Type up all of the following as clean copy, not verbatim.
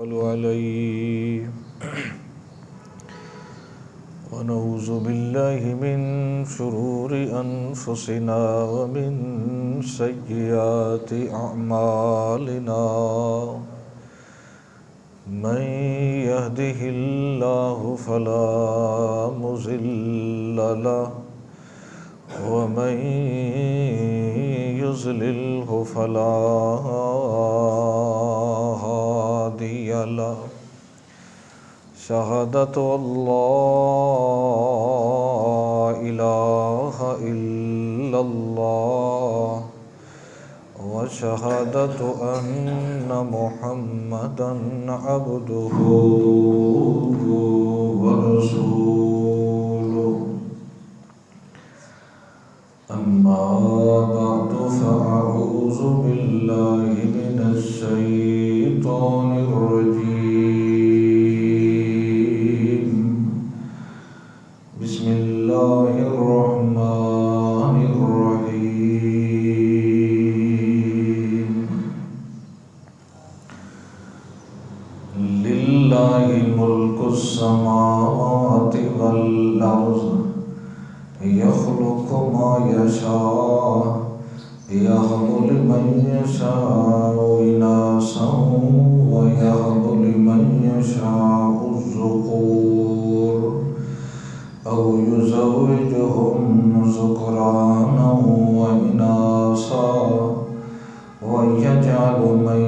عليه ونعوذ بالله من شرور أنفسنا ومن سيئات أعمالنا من يهده الله فلا مضل له ومن يضلله فلا هادي له شهادة أن لا إله إلا الله وشهادة أن محمدا عبده ورسوله أما بعد فأعوذ بالله من الشيطان الرجيم بسم الله الرحمن الرحيم لله ملك السماوات والأرض يخلق ما يشاء يهب لمن يشاء إناثا ويهب لمن يشاء الذكور أو يزوجهم ذكرانا وإناثا ويجعل من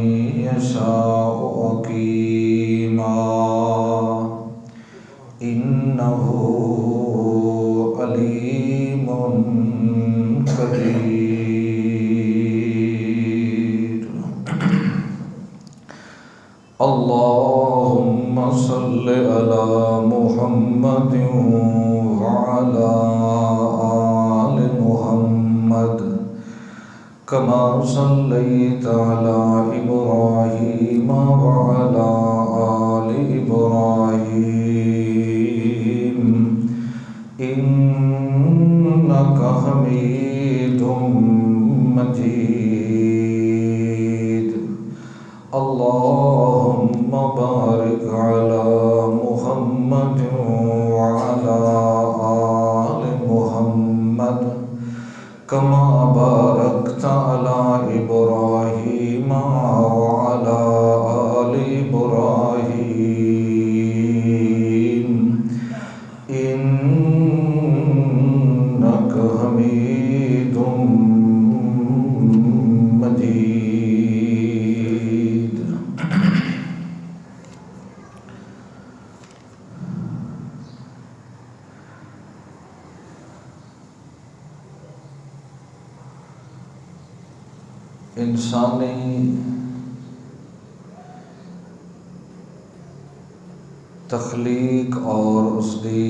يشاء عقيما إنه عليم قدير اللهم صل على محمد وعلى آل محمد كما صليت على إبراهيم وعلى آل إبراهيم إنك حميد مجيد اللهم بارك على محمد وعلى آل محمد كما باركت على إبراهيم وعلى آل إبراهيم إنك حميد مجيد انسانی تخلیق اور اس دی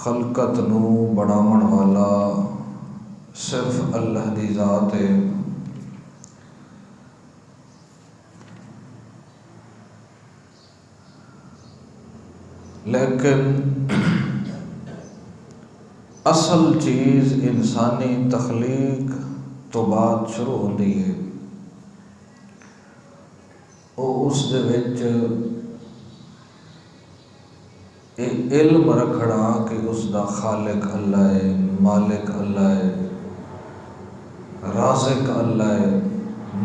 خلقت نو بناون والا صرف اللہ دی ذات ہے، لیکن اصل چیز انسانی تخلیق تو بعد شروع ہوندی ہے، وہ اس دے وچ علم رکھنا کہ اس دا خالق اللہ ہے، مالک اللہ ہے، رازق اللہ ہے،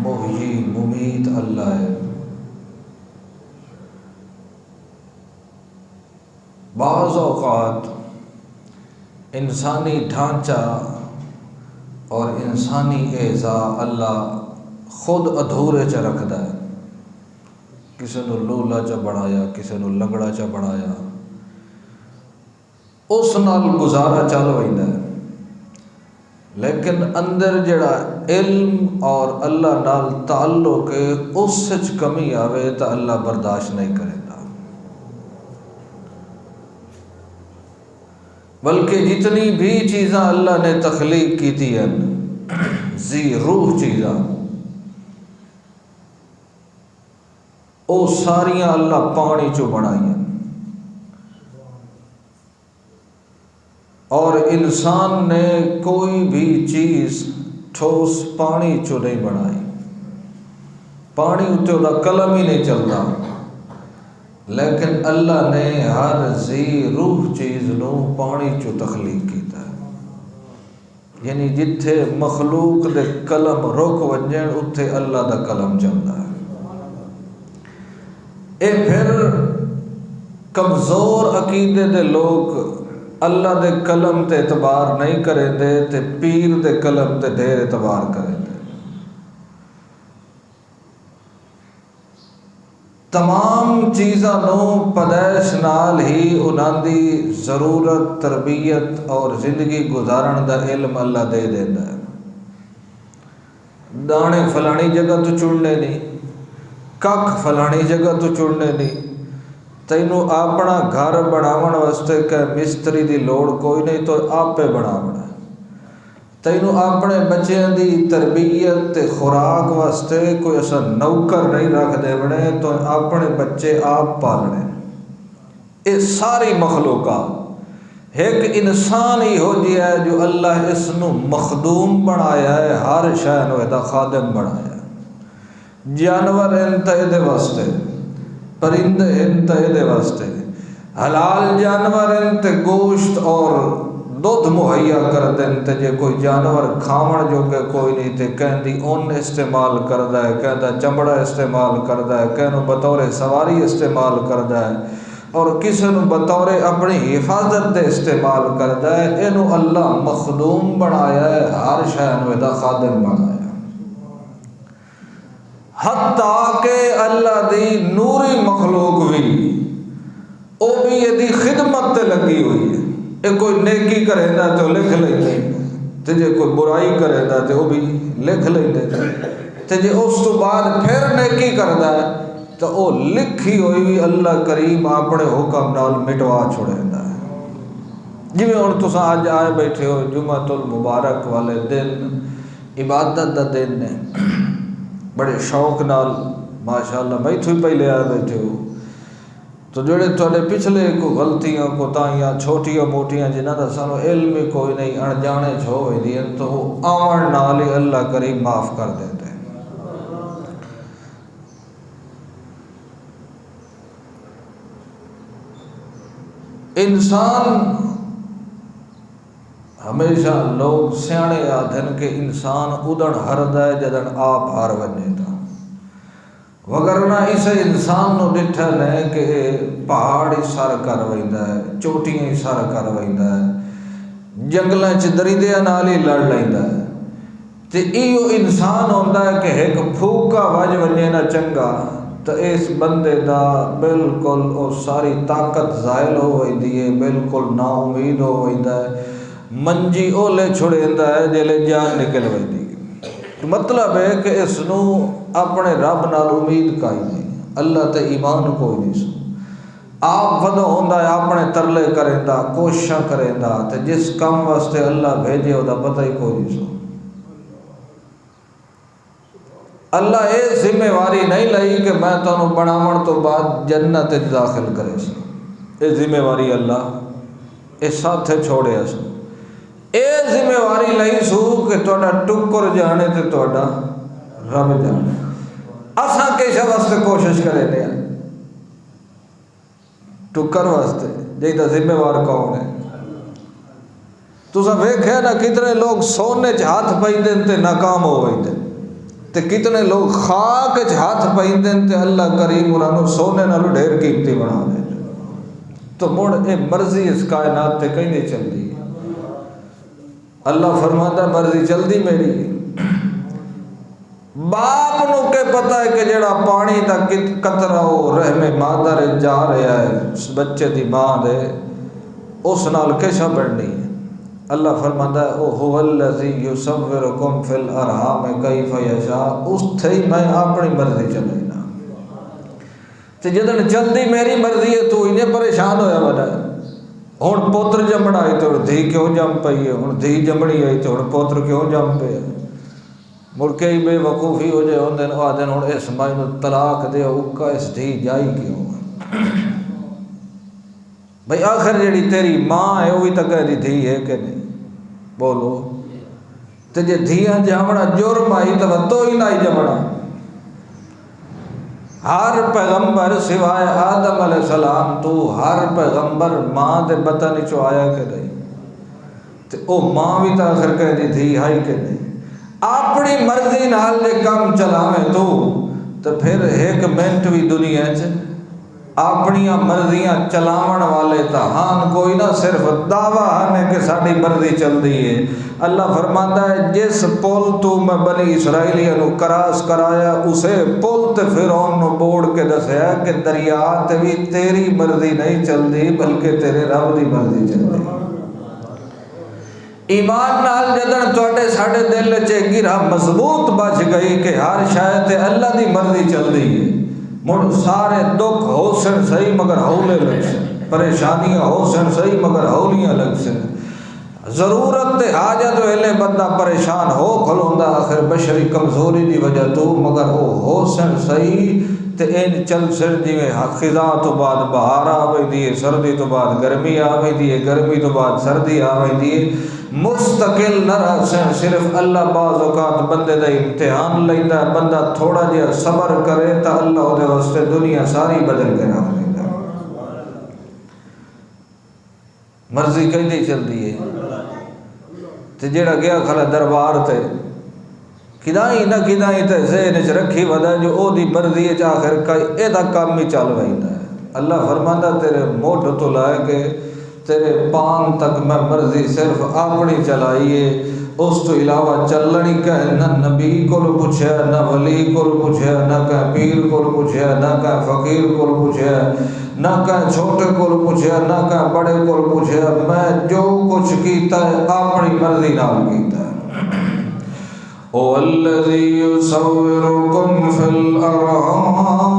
محیی ممیت اللہ ہے۔ بعض اوقات انسانی ڈھانچہ اور انسانی اعضاء اللہ خود ادھورے چ رکھدا ہے، کسی نو لولا چ بنایا، کسی نو لنگڑا چ بنایا، اس نال گزارا چل ویندا ہے، لیکن اندر جڑا علم اور اللہ نال تعلق ہے اس وچ کمی آوے تو اللہ برداشت نہیں کرے گا، بلکہ جتنی بھی چیزاں اللہ نے تخلیق کی تھی ذی روح چیزاں وہ ساریاں اللہ پانی چو بنائی، اور انسان نے کوئی بھی چیز ٹھوس پانی چو نہیں بنائی، پانی اتنے وہ قلم ہی نہیں چلتا، لیکن اللہ نے ہر ذی روح چیز نو پانی چو تخلیق کیتا ہے، یعنی جتھے مخلوق دے قلم رک ونجن اتھے اللہ دا قلم چلتا ہے۔ اے پھر کمزور عقیدے دے لوگ اللہ دے قلم تے اعتبار نہیں کریں دے تے پیر دے قلم تے ڈھیر اعتبار کریں دے۔ تمام چیزاں نو پیدائش نال ہی انہاں دی ضرورت، تربیت اور زندگی گزارن دا علم اللہ دے دیندا ہے۔ دانے فلانی جگہ تو چڑنے نہیں، ککھ فلانی جگہ تو چڑنے نہیں، تینوں اپنا گھر بناون واسطے کہ مستری دی لوڑ کوئی نہیں تو آپے بناونا، تینوں اپنے بچیاں دی تربیت تے خوراک واسطے کوئی ایسا نوکر نہیں رکھ دے بنے تو اپنے بچے آپ پالنے۔ یہ ساری مخلوقات ایک انسان ہی ہو جیا ہے جو اللہ اس نو مخدوم بنایا ہے، ہر شے نو دا خادم بنایا ہے۔ جانور انتہے دے واسطے، پرندے انتہے دے واسطے، حلال جانور انتے گوشت اور دودھ مہیا کر دیں تے جے کوئی جانور کھاون جو کہ کوئی نہیں تے کہندی اون استعمال کردا ہے، کہندا چمڑا استعمال کردا ہے، کہنو بطور سواری استعمال کردا ہے، اور کسی نو بطور اپنی حفاظت دے استعمال کردا ہے۔ اینو اللہ مخدوم بنایا ہے، ہر شے نو دا خادم بنایا ہے، حتیٰ کہ اللہ دی نوری مخلوق بھی او بھی یہ دی خدمت تے لگی ہوئی ہے۔ اے کوئی نیکی کرے دا تو لکھ لیں تے جے کوئی برائی کرے دا تو وہ بھی لکھ لیں تے جے اس تو بعد پھر نیکی کردا ہے تو وہ لکھی ہوئی بھی اللہ کریم اپنے حکم نال مٹوا چھوڑے دا ہے۔ جی میں ہن تساں اج آئے بیٹھے ہو جمعۃ المبارک والے دن، عبادت دا دن نے، بڑے شوق نال ماشاءاللہ بیٹھے پہلے آئے بیٹھے ہو، تو جڑے تھوڑے پچھلے کو غلطیاں کوتاہیاں چھوٹیاں موٹیاں جنہاں دا سانو علم ہی کوئی نہیں، انجانے چھو ہوئی دی تو آمن نال ہی اللہ کریم معاف کر دیتے ہیں۔ انسان ہمیشہ لوگ سیانے آدھن کہ انسان ادن ہردا ہے جدن آپ ہار ونے دا، وگرنہ اسے انسان نو ڈٹھا ہے کہ پہاڑ ہی سر کر ویندا ہے، چوٹیاں ہی سر کر ویندا ہے، جنگلاں چ درندیاں نال ہی لڑ لیندا ہے، تے ایو انسان ہوندا ہے کہ ایک پھوکا وج ونجے نہ چنگا تو اس بندے دا بالکل او ساری طاقت زائل ہو ویندی ہے، بالکل نا امید ہو ویندا ہے، منجی اولے چھڑیندا ہے جلے جان نکل ویندی۔ مطلب ہے کہ اس نو اپنے رب نال امید کائی نہیں، اللہ تے ایمان کوئی نہیں سو، آپ ودو ہوندا ہے اپنے ترلے کریندا، کوششاں کریندا، تے جس کام واسطے اللہ بھیجے دا پتہ ہی کوئی نہیں سو۔ اللہ اے ذمہ واری نہیں لئی کہ میں تانوں بناون تو بعد جنت داخل کرے سو، اے ذمہ واری اللہ اے ساتھے چھوڑیا سو، اے ذمہ واری لئی سو کہ تہاڈا ٹکر جانے تے تہاڈا رب جانے۔ اساں کس واسطے کوشش کرے دے ٹکر واسطے، جیدا ذمہ وار کون ہے؟ تساں ویکھیا نا کتنے لوگ سونے چ ہاتھ پائیندے تے ناکام ہو ویندے، تے کتنے لوگ خاک چ ہاتھ پائیندے تے اللہ کریم انہاں نوں سونے نالوں ڈھیر قیمتی بنا دے۔ تو مڑ اے مرضی اس کائنات تے کہیں نہیں چلدی، اللہ فرماتا مرضی چلدی میری۔ باپ نو کہ پتہ ہے کہ جڑا پانی دا قطرہ او رحم مادر جا رہا ہے اس بچے دی ماں دے، اس نال کیسا بڑھنی ہے۔ اللہ فرماتا ہے او هو الذی یصورکم فی الارحام کیف یشاء، اس تھے میں اپنی مرضی چلینا تے جدن چلدی میری مرضی ہے تو انہیں پریشان ہویا بنا ہن پوتر جمنا آئی تو دھی کیوں جم پئی ہے، ہن دھی جمنی آئی تو ہن پوتر کیوں جم پے ہے، مڑ کے ہی بے وقوفی ہو جائے ہوندے آدھن ہن اس مائی نوں طلاق دے اوکا اس دھی جائی کیوں بھئی آخر جڑی تیری ماں ہے وہی تو کہہ دی دھی ہے کہ نہیں، بولو تے جے دھیاں جمنا جرم آئی تو ہی نہ جمنا. ہر پیغمبر سوائے آدم علیہ السلام تو ہر پیغمبر ماں دے بطن چو آیا کہ نہیں، تے او ماں بھی تا آخر کہہ دی دھی آئی کہ نہیں. اپنی مرضی نال جے کام چلاویں تو پھر ایک منٹ بھی دنیا چ اپنی مرضیاں چلاون والے تا ہاں کوئی نہ، صرف دعویٰ ہے کہ ساری مرضی چل دی ہے. اللہ فرماتا ہے جس پل تو میں بنی اسرائیلیوں نو کراس کرایا اسے پل تے فرعون نو بوڑ کے دسیا کہ دریا تے بھی تیری مرضی نہیں چل دی بلکہ تیرے رب دی مرضی چل دی. ایمان نال جدن توڑے ساڑے دل چے گرہ مضبوط بچ گئی کہ ہر شاید اللہ دی مرضی چل دی ہے، مڑ سارے دکھ ہو سن صحیح مگر ہولے لگ سن، پریشانیاں ہو سن صحیح مگر ہولیاں لگ سن، ضرورت تے حاجت ویلے بندہ پریشان ہو کھلوندا آخر بشری کمزوری دی وجہ تو مگر ہو سن صحیح تے این چل سن جویں خزاں تو بعد بہار آوے دیے، سردی تو بعد گرمی آوے دیے، گرمی تو بعد سردی آوے دیے، مستقل نہ رہ سن. صرف اللہ بعض اوقات بندے دا امتحان لیندا ہے، بندہ تھوڑا جہا صبر کرے تا اللہ دے واسطے دنیا ساری بدل کے رکھ لیندا. مرضی کہیں چلدی ہے تے جیڑا گیا کھلا دربار تے کدائیں نہ کدائیں تے ذہن وچ رکھی ودا جو او دی مرضی وچ آخر اے دا کام ہی چل ویندا ہے. اللہ فرماندا تیرے موڈ تو لائے کے تیرے پان تک میں مرضی صرف اپنی چلائیے، اس تو علاوہ چلنی کہ نہ نبی کو پوچھے، نہ ولی کو پوچھے، نہ کہ پیر کو پوچھے، نہ کہ فقیر کو پوچھے، نہ کہ چھوٹے کو پوچھے، نہ کہ بڑے کو پوچھے. میں جو کچھ کیتا ہے اپنی مرضی نال کیتا ہے. او الذی یصورکم فی الارحام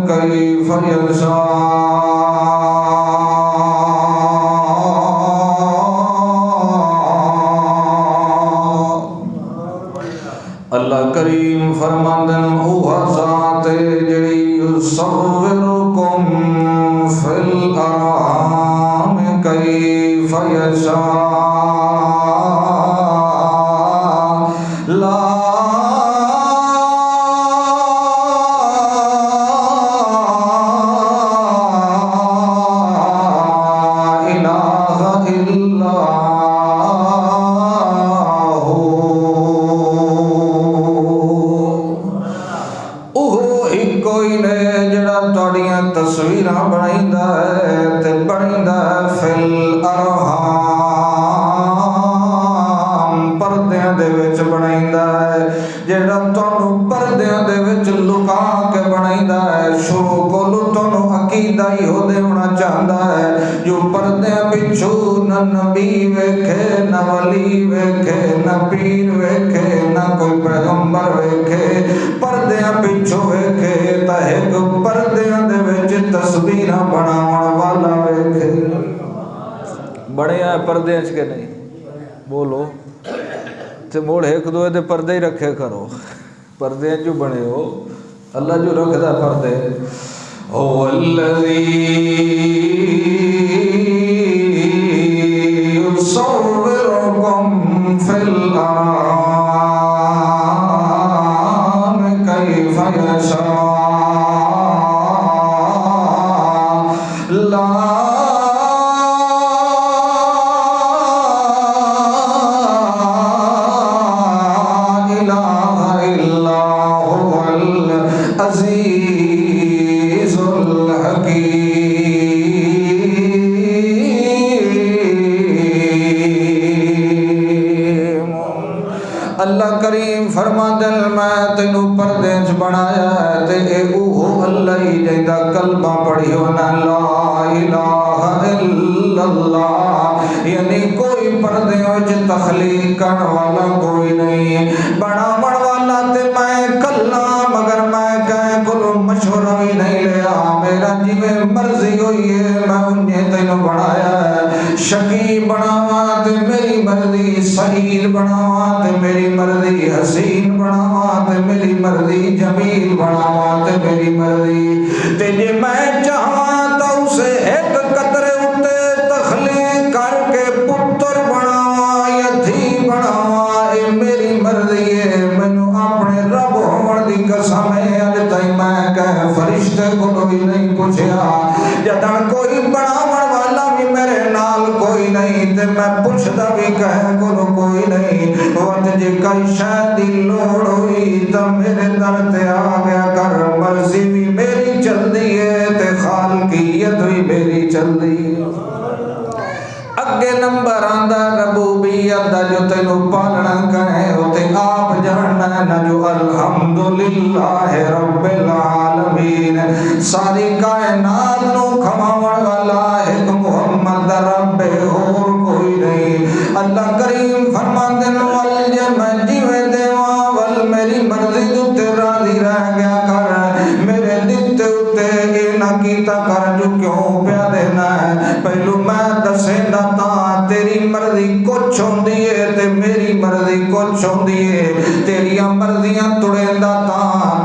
کیف یشاء. اللہ کریم فرماندن اوہ ذات جڑی یصورکم فی الارحام کیف یشاء لا الہ الا تصویراں بنائیندہ ہے تے بنائیندہ ہے فی الارحام پردیاں دے وچ بنائیندہ ہے جیڑا تانوں پردیاں دے وچ لکا کے بنائیندہ ہے. شروع کولو تانوں عقیدہ ہی ہو دے ہونا چاہتا ہے جو پردیاں پچھو نہ نبی ویکھے، نہ ولی ویکھے، نہ پیر ویکھے، نہ کوئی پیغمبر ویکھے، پردیاں پچھو ویکھے تا ایک پردیاں دے وچ تصویراں بناون والا ویکھے. بڑے آئے پردے اچ کے نہیں بولو تے موڑ ایک دوے دے پردے ہی رکھے کرو. پردے جو بنے ہو اللہ جو رکھ دا پردے. هو الذی یصورکم فی الارحام کیف یشاء لا الہ الا هو العزیز اللہ کریم فرما دل میں تینو پردے چ بنایا ہے تے اے اوہ اللہ ہی جیدا کلمہ پڑھیو نا لا الہ الا اللہ، یعنی کوئی پردے وچ تخلیق کرن والا کوئی نہیں، بناون والا تے میں کلا مگر میں کہیں کلو مشورہ ہی نہیں لیا، میرا جیویں مرضی ہوئی ہے میں انہیں تینو بنایا ہے. شقی بناواں تے میری مرضی، سعید بناواں تے میری مرضی، حسین بناواں تے میری مرضی، جمیل بناواں تے میری مرضی. تے جے میں چاہاں تا اسے ایک قطرے اتے تخلیق کر کے پتر بناواں یا دھی بناواں اپنے رب ہون دی قسم ہے اج تائیں میں کہ فرشتے کو بھی نہیں پوچھیا جداں کوئی بناون والا بھی میرے نال کوئی نہیں تے میں پوچھدا بھی کہے کو کوئی نہیں وقت جے کئی شے دی لوڑ ہوئی تے میرے در تے آ گیا کر مرضی بھی میری چلدی ہے تے خالقیت بھی میری چلدی ہے اگے نمبر آندا ربوبیت دا جو تینو پالنا کہے تے آپ جاننا نہ جو الحمدللہ رب العالمین ساری کائنات نو کھماون والا ایک محمد رب اور کوئی نہیں اللہ کریم فرماندے نو ول جے میں جیویں دیواں ول میری مرضی تے راضی رہ گیا کر میرے دتے تے اے نہ کیتا کر جو کیوں پیا دینا ہے پہلو میں دسیندا تا تیری مرضی کچھ ہوندی ہے تے میری مرضی کچھ ہوندی ہے تیریاں مرضیاں توڑیندا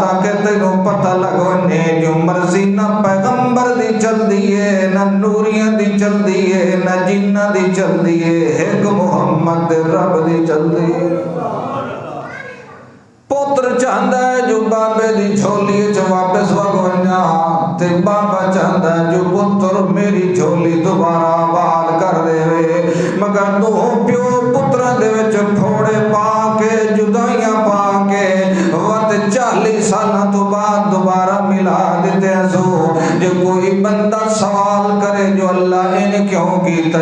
تاکہ تینوں پتہ لگے جو مرضی نہ پیغمبر دی چلدی ہے نہ نوریاں دی چلدی ہے نہ جناں دی چلدی ہے ایک محمد رب دی چلدی ہے پتر چاہندا ہے جو بابے دی جھولی چ واپس وگونجا تے بابا چاہندا ہے جو پتر میری جھولی دوبارہ آباد کر دے مگر دو پیو پتراں دے وچ پھوڑے پا کے جدائیاں پا کے وقت 40 سالاں تو بعد دوبارہ ملا دیتے سو جو کوئی بندہ سوال کرے جو اللہ نے کیوں کیتا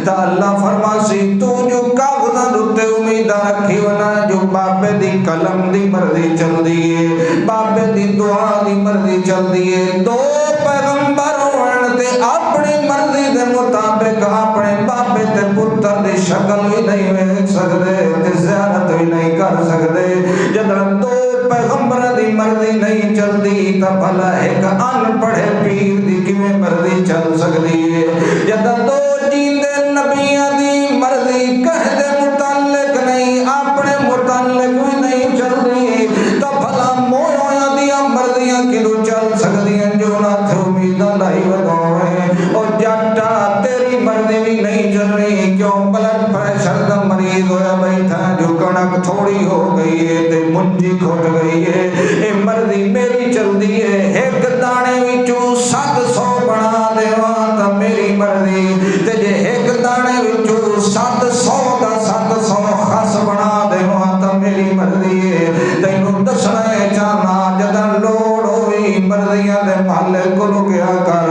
تا اللہ فرماسی تو جو کاغذاں دے امید رکھی ونا جو بابے دی قلم دی مرضی چل دی ہے بابے دی دعا دی مرضی چل دی ہے دو پیغمبر ہوਣ تے اپنی مرضی دے مطابق اپنے بابے تے پتر دی شکل بھی نہیں ویکھ سکدے تے زیارت بھی نہیں کر سکدے جدوں دو پیغمبر دی مرضی نہیں چلدی تے بھلا ایک ان پڑھے پیر دی کیویں مرضی چل سکدی ہے جدوں دو جیندے نبیاں دی مرضی کہہ دے متعلق نہیں اپنے متعلق بھی نہیں چلدی تے بھلا مویاں دیاں مرضیاں کدوں چل سکدیاں جو نہ تے امیداں لائی وگاوے او جٹا تیری مرضی بھی نہیں چلنی کیوں بلڈ پریشر دا مریض ہویا بیٹھا جو کڑک تھوڑی ہو گئی ہے تے منجی کھٹ گئی ہے اے مرضی میری چلدی ہے ایک دانے وچوں 700 بنا دیواں تے میری مرضی تے جے ایک دانے وچوں 700 دا 700 خس بنا دیواں تے میری مرضی ہے تینوں دسنا ہے جانا جداں لوڑ ہوئی مرضیاں دے مالک کو کیا کر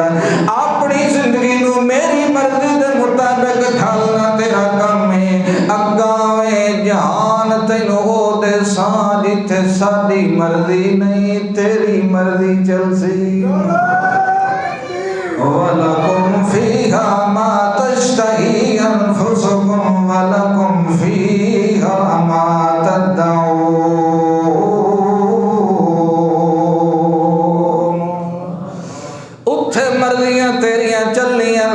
اپنی زندگی نو میری مرضی دے مطابق ڈھالنا تیرا کام ہے اگاویں جہان تینوں او دے ساں جتھے ساڈی مرضی نہیں تیری مرضی چل سی وَلَكُمْ فِيهَا مَا تَشْتَهِي أَنفُسُكُمْ وَلَكُمْ فِيهَا مَا تَدَّعُونَ اتھے مرضیاں تیریاں چلیاں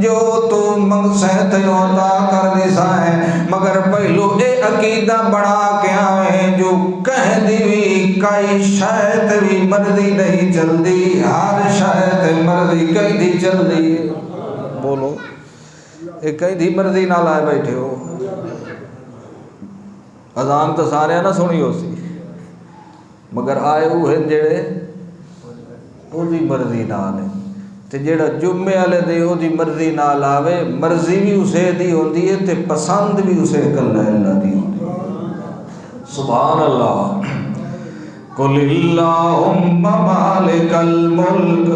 جو تو منگسے تینوں عطا کر دیسا ہے مگر پہلو اے عقیدہ بڑھا کے آئیں جو کہہ دیوی کئی شاید بھی مرضی نہیں چل دی ہر شاید مرضی کئی دی چل دی بولو اے کئی دی مرضی نہ لائے بیٹھے ہو اذان تو سارے نہ سنی ہو سی مگر آئے ہوئے جڑے او دی مرضی نہ آنے تے جیڑا جمعے والے دے او دی مرضی نہ لاوے مرضی بھی اسے دی ہوندی ہے تے پسند بھی اسے کلا اللہ دی ہوندی ہے سبحان اللہ قل اللہم مالک الملک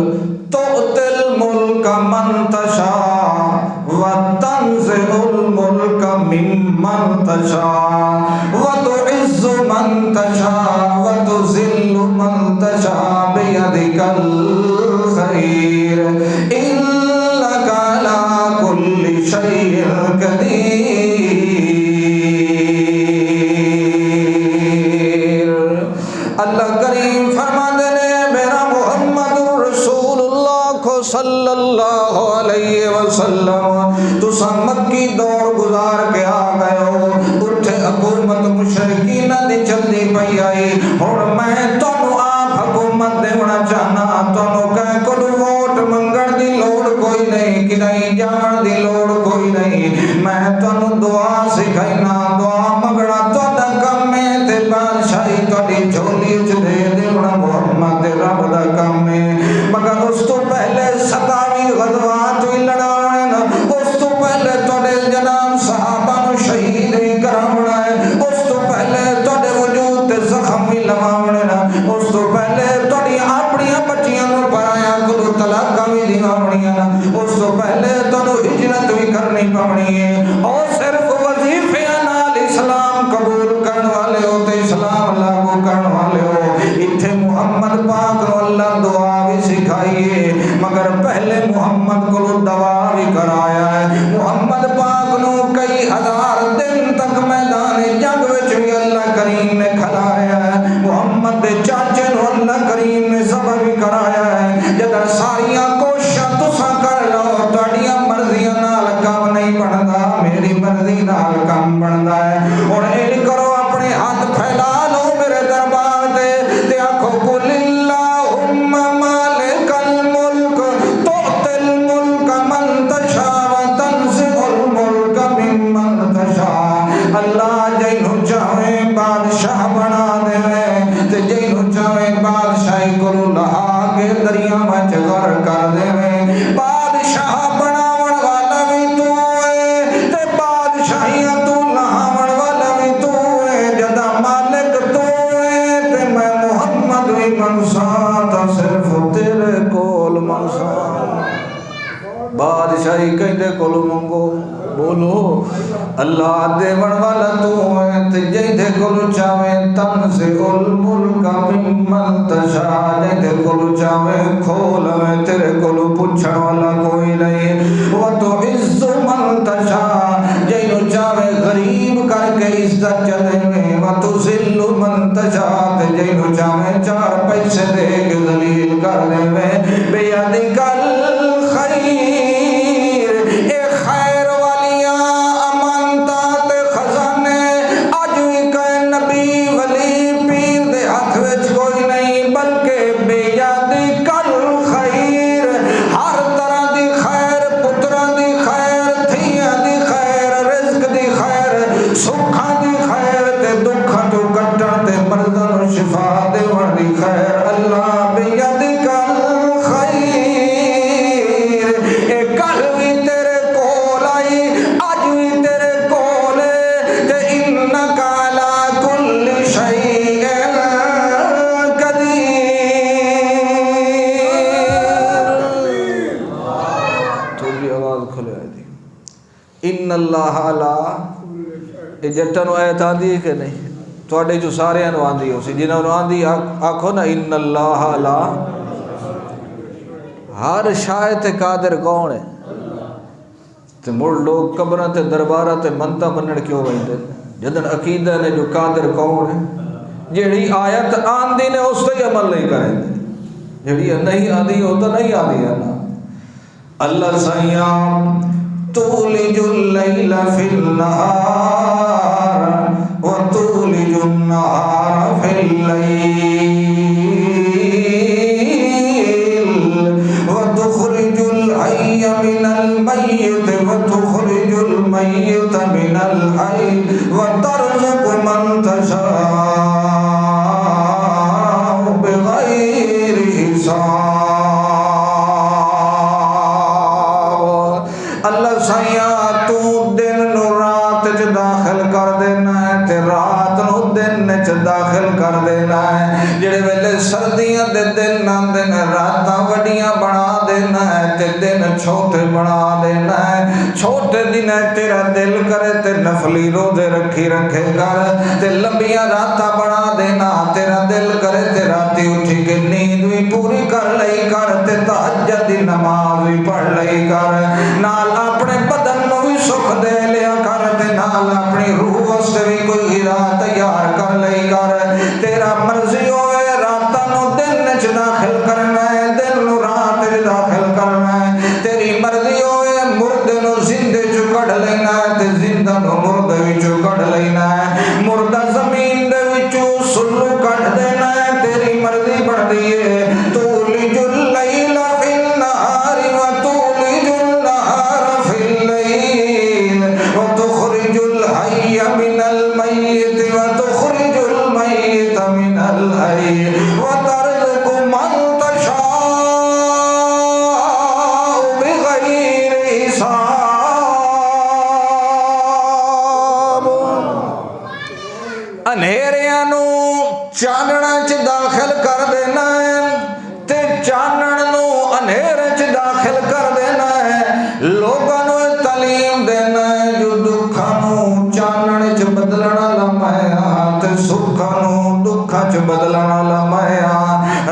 تؤتی الملک من تشاء وتنزع الملک ممن تشاء وتعز من تشاء وتذل من تشاء بیدک الخیر انک علی کل شیء قدیر اللہ کریم فرما دے میرا محمد رسول اللہ کو صلی اللہ علیہ وسلم تو مکی دور گزار کے آ گئے ہو اٹھے حکومت مشرکین دی چلدی پئی آئی ہن میں تانوں آپ حکومت دینا چاہنا تانوں کہے کو ووٹ منگن دی لوڑ کوئی نہیں کدی جان دی لوڑ کوئی نہیں میں تانوں دعا سکھائینا دعا منگنا تہاڈا کم ہے تے بادشاہی بنا دے تے جینوں چاہے بادشاہی کولوں لہا کے دریا وچ غرق کر دے بادشاہ بناون والا بھی تو ہے تے بادشاہیاں تو لہاون والا بھی تو ہے جدا مالک تو ہے تے میں محمد بھی منسا تا صرف تیرے کول منسا بادشاہی کہندے کولوں منگو بولو اللہ دیون والا تو ہے تے جیندے کولوں چاہے تنزع الملک ممن تشاء جیندے کولوں چاہے کھولوے تیرے کولوں پوچھن والا کوئی نہیں وتعز من تشاء جینوں چاہے غریب کر کے عزت چلے وتذل من تشاء تے جینوں چاہے چار پیسے دے کے ذلیل کر دے بیدک الخیر اللہ علی جٹن آیت آندی ہے کہ نہیں تواڈے جو سارے انو آندی ہو سی جنہوں آندی آکھو نا ان اللہ علی ہر شاید قادر کون ہے تے مڑ لوگ قبراں تے درباراں تے منتا منن کیوں ویندے جدن عقیدہ نے جو قادر کون ہے جیڑی آیت آندی نے اس تے عمل نہیں کریں جیڑی نہیں آندی ہو تو نہیں آندی ہے نا اللہ سیام تولج اللیل فی النہار وتولج النہار فی اللیل وتخرج الحی من المیت وتخرج المیت من الحی وترزق من تشاء بغیر حساب سیاں تو دن نو رات چ داخل کر دینا ہے تے رات نو دن چ داخل کر دینا ہے جڑے ویلے سردیاں دے دن آندے نے راتاں وڈیاں بنا دینا ہے تے دن چھوٹے بنا دینا ہے چھوٹے دن تیرا دل کرے تے نفلی روزے رکھی رکھے کر تے لمبیاں راتاں بنا دینا تیرا دل کرے تے راتی اٹھی کے نیند بھی پوری کر لئی کر تے تہجد دی نماز بھی پڑھ لئی کر نال اپنے بدن نو بھی سکھ دے لیا کر تے نال اپنی روح واسطے بھی کوئی ہیرا تیار کر لئی کر تیرا مرضی ہوئے راتاں نو دن وچ داخل کرنا ہے دن نو رات وچ داخل کرنا ہے تیری مرضی ہوئے مردے نو زندے چوں کڈ لینا ہے تے زندہ نو مردے وچوں کڈ لینا ہے مردہ زمین دے وچوں سلو کڈ دینا ہے تیری مرضی بندی ہے تولج اللیل فی النہار وتولج النہار فی اللیل وتخرج الحی من المیت وتخرج المیت من الحی وترزق من تشاء بغیر حساب انہیریاں نو چاننا چ داخل کر دینا ہے تے چانن نو انہیرے چ داخل کر دینا ہے لوگاں نو تعلیم دینا ہے جو دکھاں نو چانن چ بدلن والا میں تے سکھاں نو دکھاں چ بدلن والا میں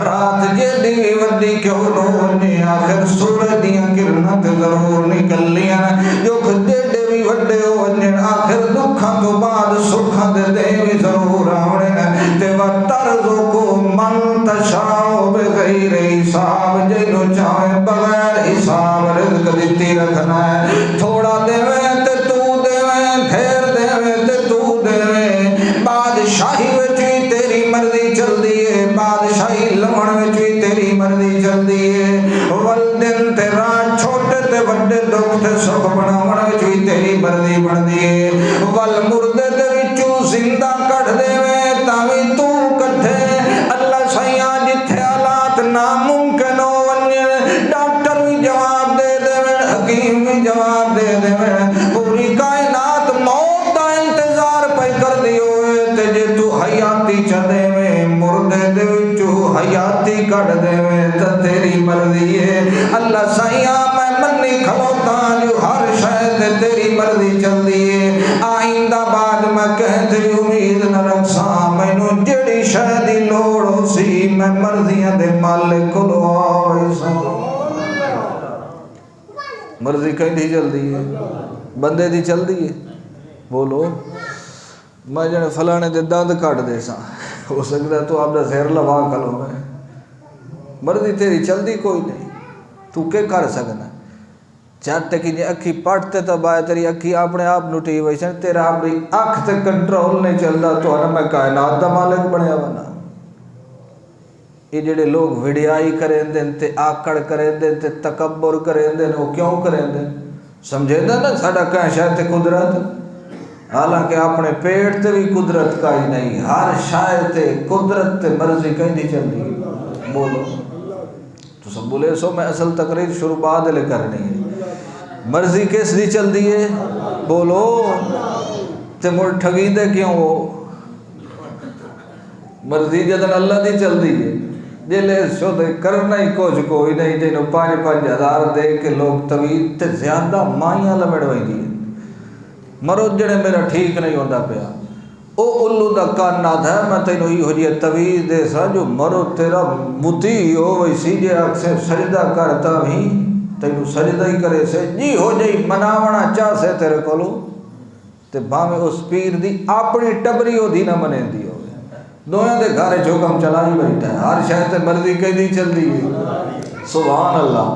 رات جیڑی وڈی کیوں نو نے آخر سورج دیاں کرناں تے ضرور نکلیاں جو جیڑے بھی وڈے ہو نے آخر دکھاں تو بعد سکھاں دے بھی ضرور آونے تے وترزق من تشاء بغیر حساب جینوں چاہے بغیر حساب رزق دتی رکھنا ہے تھوڑا دیوے تے تو دیوے پھر دیوے تے تو دیوے بادشاہی وچ بھی تیری مرضی چلدی ہے بادشاہی لمن وچ بھی تیری مرضی چلدی ہے ول دن تے رات چھوٹے تے وڈے دکھ تے سکھ بناون وچ بھی تیری مرضی بندی ہے ول مردے دے وچوں زندہ کڈ دیوے تاں وی دیویں مردے دے وچوں حیاتی کڈ دیویں تے تیری مرضی ہے اللہ سائیاں میں منی کھلوتا جو ہر شے تے تیری مرضی چلدی ہے آئندہ بعد میں کہتے امید نہ رکھساں مینوں جڑی شے دی لوڑ ہو سی میں مرضیاں دے مالک کولوں آویساں مرضی کہیں چلدی ہے بندے دی چلدی ہے بولو میں جنے فلانے دے دند کٹ دے سا ہو سکتا ہے تو آپ دا زہر لوا کلو میں مرضی تیری چلدی کوئی نہیں تو کیا کر سکنا جب تک کہ اکھی پڑھتے تو بایا تیری اکھی اپنے آپ نٹی ویسن تیرا اپنی اکھ تے کنٹرول نہیں چلتا تو انا میں کائنات دا مالک بنیا بنا یہ جڑے لوگ ویڈیائی کریں دیں تے آکڑ کریں دیں تے تکبر کریں دیں وہ کیوں کریں دیں سمجھے دا نا ساڑا کہیں شاید تے قدرت حالانکہ اپنے پیٹ تے بھی قدرت کا ہی نہیں ہر شاید تے قدرت تے مرضی کہیں نہیں چل رہی بولو تو سب بولے سو میں اصل تقریر شروع بعد لے کرنی ہے مرضی کس دی چل دی ہے بولو تے مڑ ٹھگی دے کیوں ہو مرضی جدن اللہ دی چل دی ہے جلے شو دے کرنا ہی کچھ کوئی نہیں جنہوں 5,000 دے کے لوگ طویل تے زیادہ مائیاں لمڑ ہوئی دی مرو جڑے میرا ٹھیک نہیں ہوتا پیا او الو دا کانا تھا میں تینوں ہی ہو جی طویل دے سا جو مرو تیرا متی ہو ویسی جے اکثر سجدہ کرتا بھی تینوں سجدہ ہی کرے سے جی ہو جائی مناونا چاہ سے تیرے کولو تے باہمیں اس پیر دی اپنی ٹبری ہو دی نہ منے دی ہو دویاں دے گھارے چوکم چلائی بیٹھا ہے ہر شاید تے مرضی کہیں دی چل دی ہے سبحان اللہ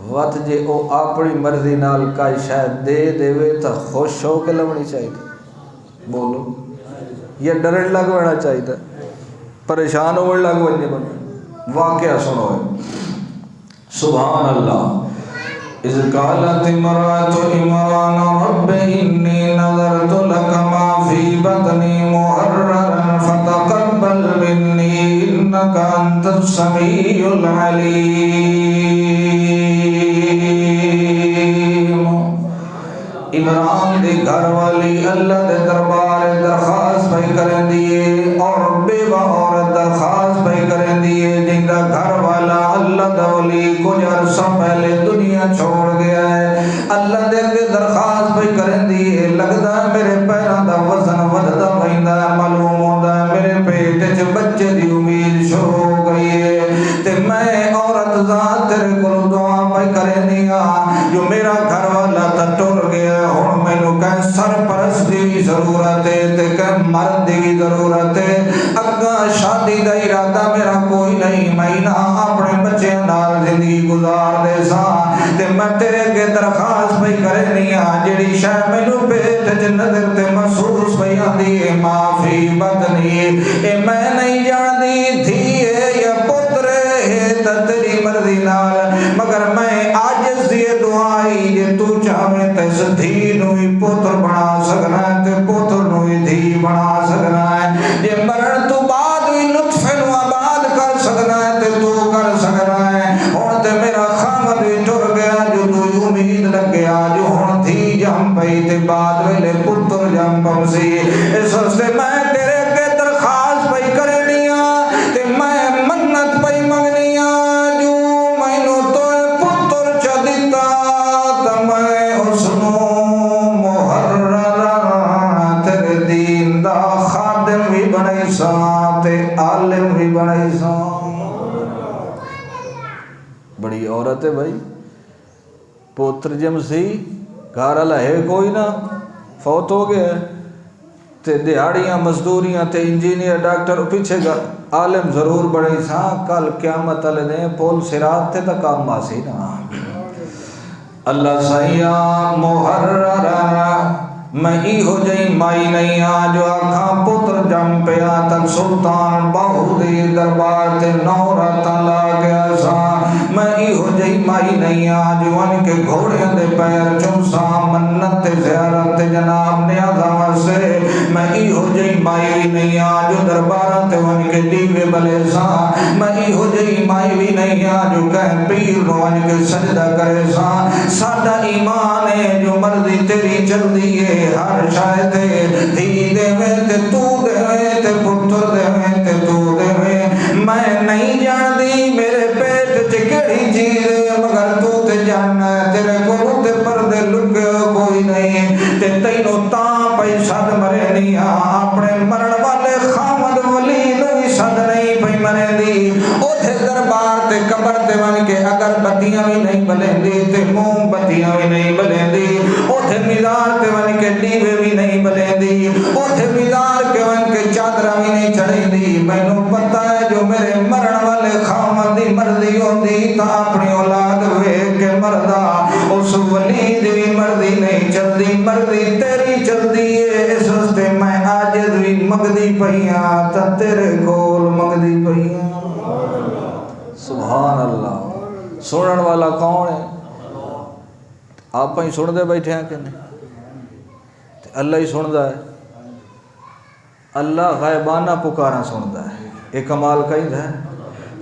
وقت جے او اپنی مرضی نال کا شاید دے دے وے تا خوش ہو کے لگنی چاہیے بولو یہ ڈرن لگ بڑا چاہیے پریشان ہو لگ بڑھنے بڑھنے واقعہ سنو ہے سبحان اللہ اذ قالت امرأة عمران رب انی نظرت لك ما في بطني محررا فتقبل مني انك انت السميع العليم عمران دی گھر والی اللہ دے دربار درخواست پہ کریں دیئے اور بیوہ عورت درخواست پہ کریں دیئے جن دا گھر والا اللہ دا ولی کچھ عرصہ پہلے دنیا چھوڑ گیا ہے اللہ دے کے درخواست پہ کریں دیئے لگدا ہے میرے پیران دا وزن وددا بھائندہ ہے معلوم ہوندہ ہے میرے پیٹ چھ بچے دی امید شروع ہو گئی ہے تے میں عورت ذات تیرے کو دعا پہ کریں دیا جو میرا گھر والا تا ٹور گیا ہون میں نو کہیں سرپرست دی ضرورت ہے تے کہیں مرد دی ضرورت ہے اگا شادی دا ارادہ میرا کوئی نہیں مہینہ اپنے بچے نال زندگی گزار دے سا تے میں تیرے کے درخواست پہ کرنی آ جڑی شاہ میں نو پیٹ چ نظر تے محسوس پہ آندی ہے معافی بدنی اے میں نہیں جاندی تھی یا پتر ہے تا تیری مرضی نال مگر میں عاجز دی دعائی جے تو چاہے تے دھی نوی پتر بنا سکنا ہے تے پتر نوی دھی بنا سکنا ہے جے مرن تو بعد وی نطفے نو آباد کر سکنا ہے تے تو کر سکنا ہے ہون تے میرا خامد وی ٹر گیا جو تو امید لگ گیا جو ہون دھی جم پئی تے بعد ویلے پتر جم پمسی اس واسطے میں تیرے کے درخواست پئی کرنیا تے میں منت پئی منگنیا جو مینوں تو پتر چ دتا تے میں اس نو خادم بھی بنائی سا تے عالم بھی بنائی سا بڑی عورت ہے بھائی پوتر جم سی گھر والا ہے کوئی نہ فوت ہو گیا تے دیہڑیاں مزدوریاں تے انجینئر ڈاکٹر پیچھے گا عالم ضرور بنائی سا کل قیامت والے دن پول صراط تے تا کام آسی نا اللہ سیاں محررا میں ہی ہو جائی مائی نہیں آ جو آکھاں پتر جم پیا تک سلطان باہو دی دربار تے نورت لا گیا سا میں ہی ہو جائی مائی نہیں آ جو ان کے گھوڑے دے پیر چوسا منت زیارت جناب نیازہ سے میں ہی ہو جائی مائی نہیں آ جو دربار تے ان کے دیوے بلے سا میں ہی ہو جائی مائی بھی نہیں آ جو کہہ پیر نو ان کے سجدہ کرے سا ساڈا ایمان ہے جو مرضی تیری چل دیئے ہر شاید دھی دے میں تے تو دے میں تے پتر دے میں تے بتیاں بھی نہیں بلیندی تے موم بتیاں بھی نہیں بلیندی اوتھے مزار تے ون کے دیوے بھی نہیں بلیندی اوتھے مزار کے ون کے چادر بھی نہیں چڑھیندی مینوں پتہ ہے جو میرے مرن والے خامد دی مرضی ہوندی تا اپنی اولاد ویکھ کے مردا اس ولید بھی مرضی نہیں چلدی مرضی تیری چلدی ہے اس واسطے میں عاجز بھی منگدی پئیاں تا تیرے کول منگدی پئیاں سبحان اللہ سنن والا کون ہے آپ ہی سن دے بیٹھے ہیں کہ نہیں اللہ ہی سندا ہے اللہ غائبانہ پکارا سندا ہے یہ کمال کہیں ہے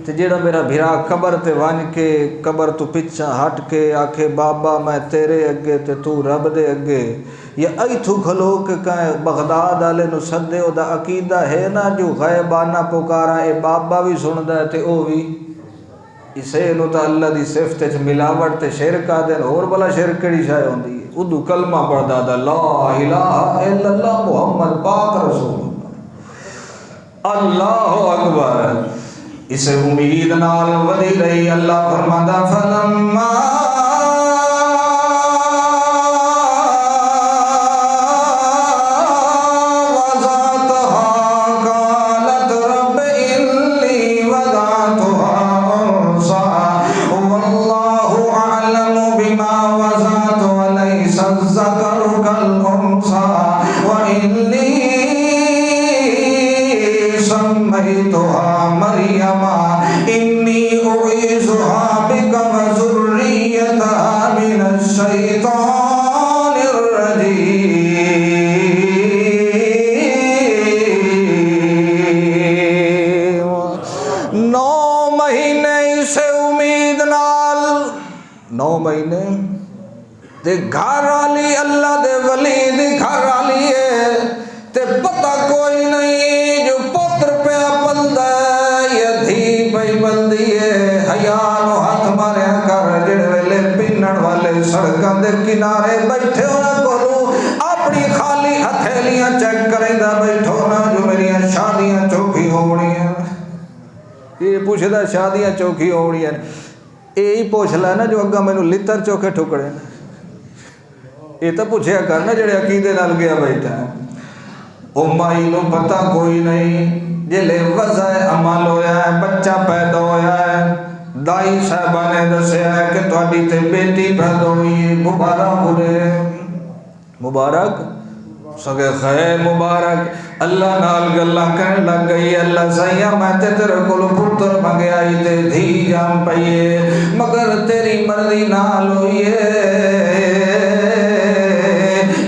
تے جیڑا میرا بھرا قبر تے ون کے قبر تو پچھا ہٹ کے آکھے بابا میں تیرے اگے تے تو رب دے اگے یا ایتھو کھلو کے کہیں بغداد والے نو سدے او دا عقیدہ ہے نا جو غائبانہ پکارا اے بابا بھی سندا ہے تے او بھی اسے نو تا اللہ دی صفت وچ ملاوٹ تے شرک آ دین اور بلا شرک کیڑی شے ہوندی ہے اودو کلمہ پڑھدا دا لا الہ الا اللہ محمد پاک رسول اللہ اکبر اسے امید نال ودی رہی اللہ فرماتا فلما گھر والی اللہ دے ولی دی گھر والی ہے تے پتہ کوئی نہیں جو پتر پیا پلدا ہے یا دھی پئی بلدی ہے حیا نو ہاتھ ماریا کر جڑے ویلے پینن والے سڑکاں دے کنارے بیٹھے ہونا کولو اپنی خالی ہتھیلیاں چیک کریندا بیٹھو نا جو میریاں شادیاں چوکھی ہونیاں یہ پوچھدا شادیاں چوکھی ہونیاں یہی پوچھ لے نا جو اگا مینوں لتر چوکھے ٹھکڑے یہ تو پوچھیا کرنا جڑے عقیدے نال گیا بیٹھا ہے او مائی نو پتہ کوئی نہیں جلے وضع عمل ہویا ہے بچہ پیدا ہویا ہے دائی صاحبہ نے دسیا ہے کہ تہاڈی تے بیٹی پیدا ہوئی ہے مبارک ہوئے مبارک سگے خیر مبارک اللہ نال گلاں کہن لگ گئی اللہ سیاں میں تے تیرے کول پتر منگیا ہی تے دھی جام پئی مگر تیری مرضی نال ہوئی ہے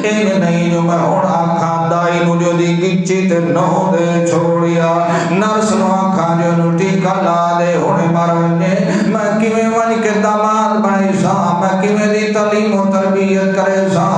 نہیں جو میں ہوں آنکھاں دائی نو جو دی گچی تے نو دے چھوڑیا نرس نو آنکھاں جو نو ٹیکا لا دے ہونے مار ونے میں کیویں ون کے داماد بنائی سا میں کیویں دی تعلیم و تربیت کرے سا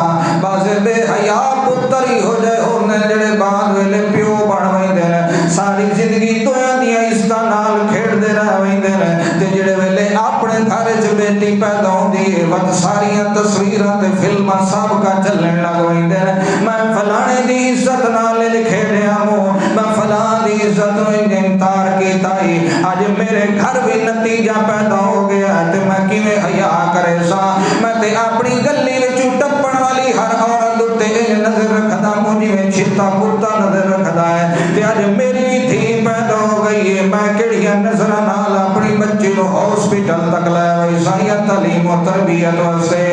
باسے بے حیا پتر ہی ہو جائے ہونے جڑے بعد ویلے پیو بن ویندے نے ساری زندگی دویاں دیاں عزتاں نال کھیڈ دے رہ ویندے نے تے جڑے ویلے اپنے گھر وچ بیٹی پیدا ہوندی ہے وت ساریاں تصویراں تے فلماں سب کا چلن لگ ویندے نے میں فلانے دی عزت نال کھیڈیا مو میں فلاں دی عزت نو انکار کیتا ہی اج میرے گھر بھی نتیجہ پیدا ہو گیا تے میں کیویں حیا کرے سا میں تے اپنی گلی وچ ٹپن والی ہر عورت تے نظر رکھدا مو جویں چھتا کتا نظر رکھدا ہے تے اج میری دھی پیدا ہو گئی ہے میں کیڑیاں نظراں نال اپنی بچی نو ہاسپٹل تک لے وئی سائیں تعلیم و تربیت واسطے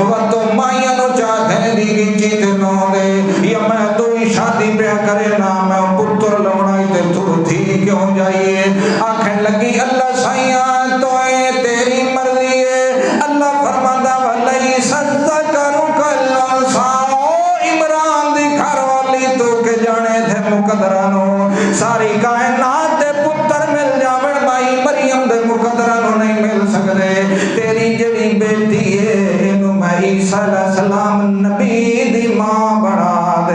وہ تو مائیاں نو چاہتے دی گچی تے نو دے یا میں تو شادی پہ کرے نا میں پتر لونا تے تو تھی کیوں جائیے آنکھیں لگی اللہ سائیاں تو اے تیری مرضی ہے اللہ فرماتا ولی سجدہ کروں کل ساؤ عمران دی گھر والی تو کے جانے تھے مقدرانو ساری کائنات دے پتر مل جاوڑ بائی مریم دے مقدرانو نہیں مل سکتے تیری جڑی بیٹی ہے انو میں عیسیٰ علیہ السلام نبی دی ماں بنا دے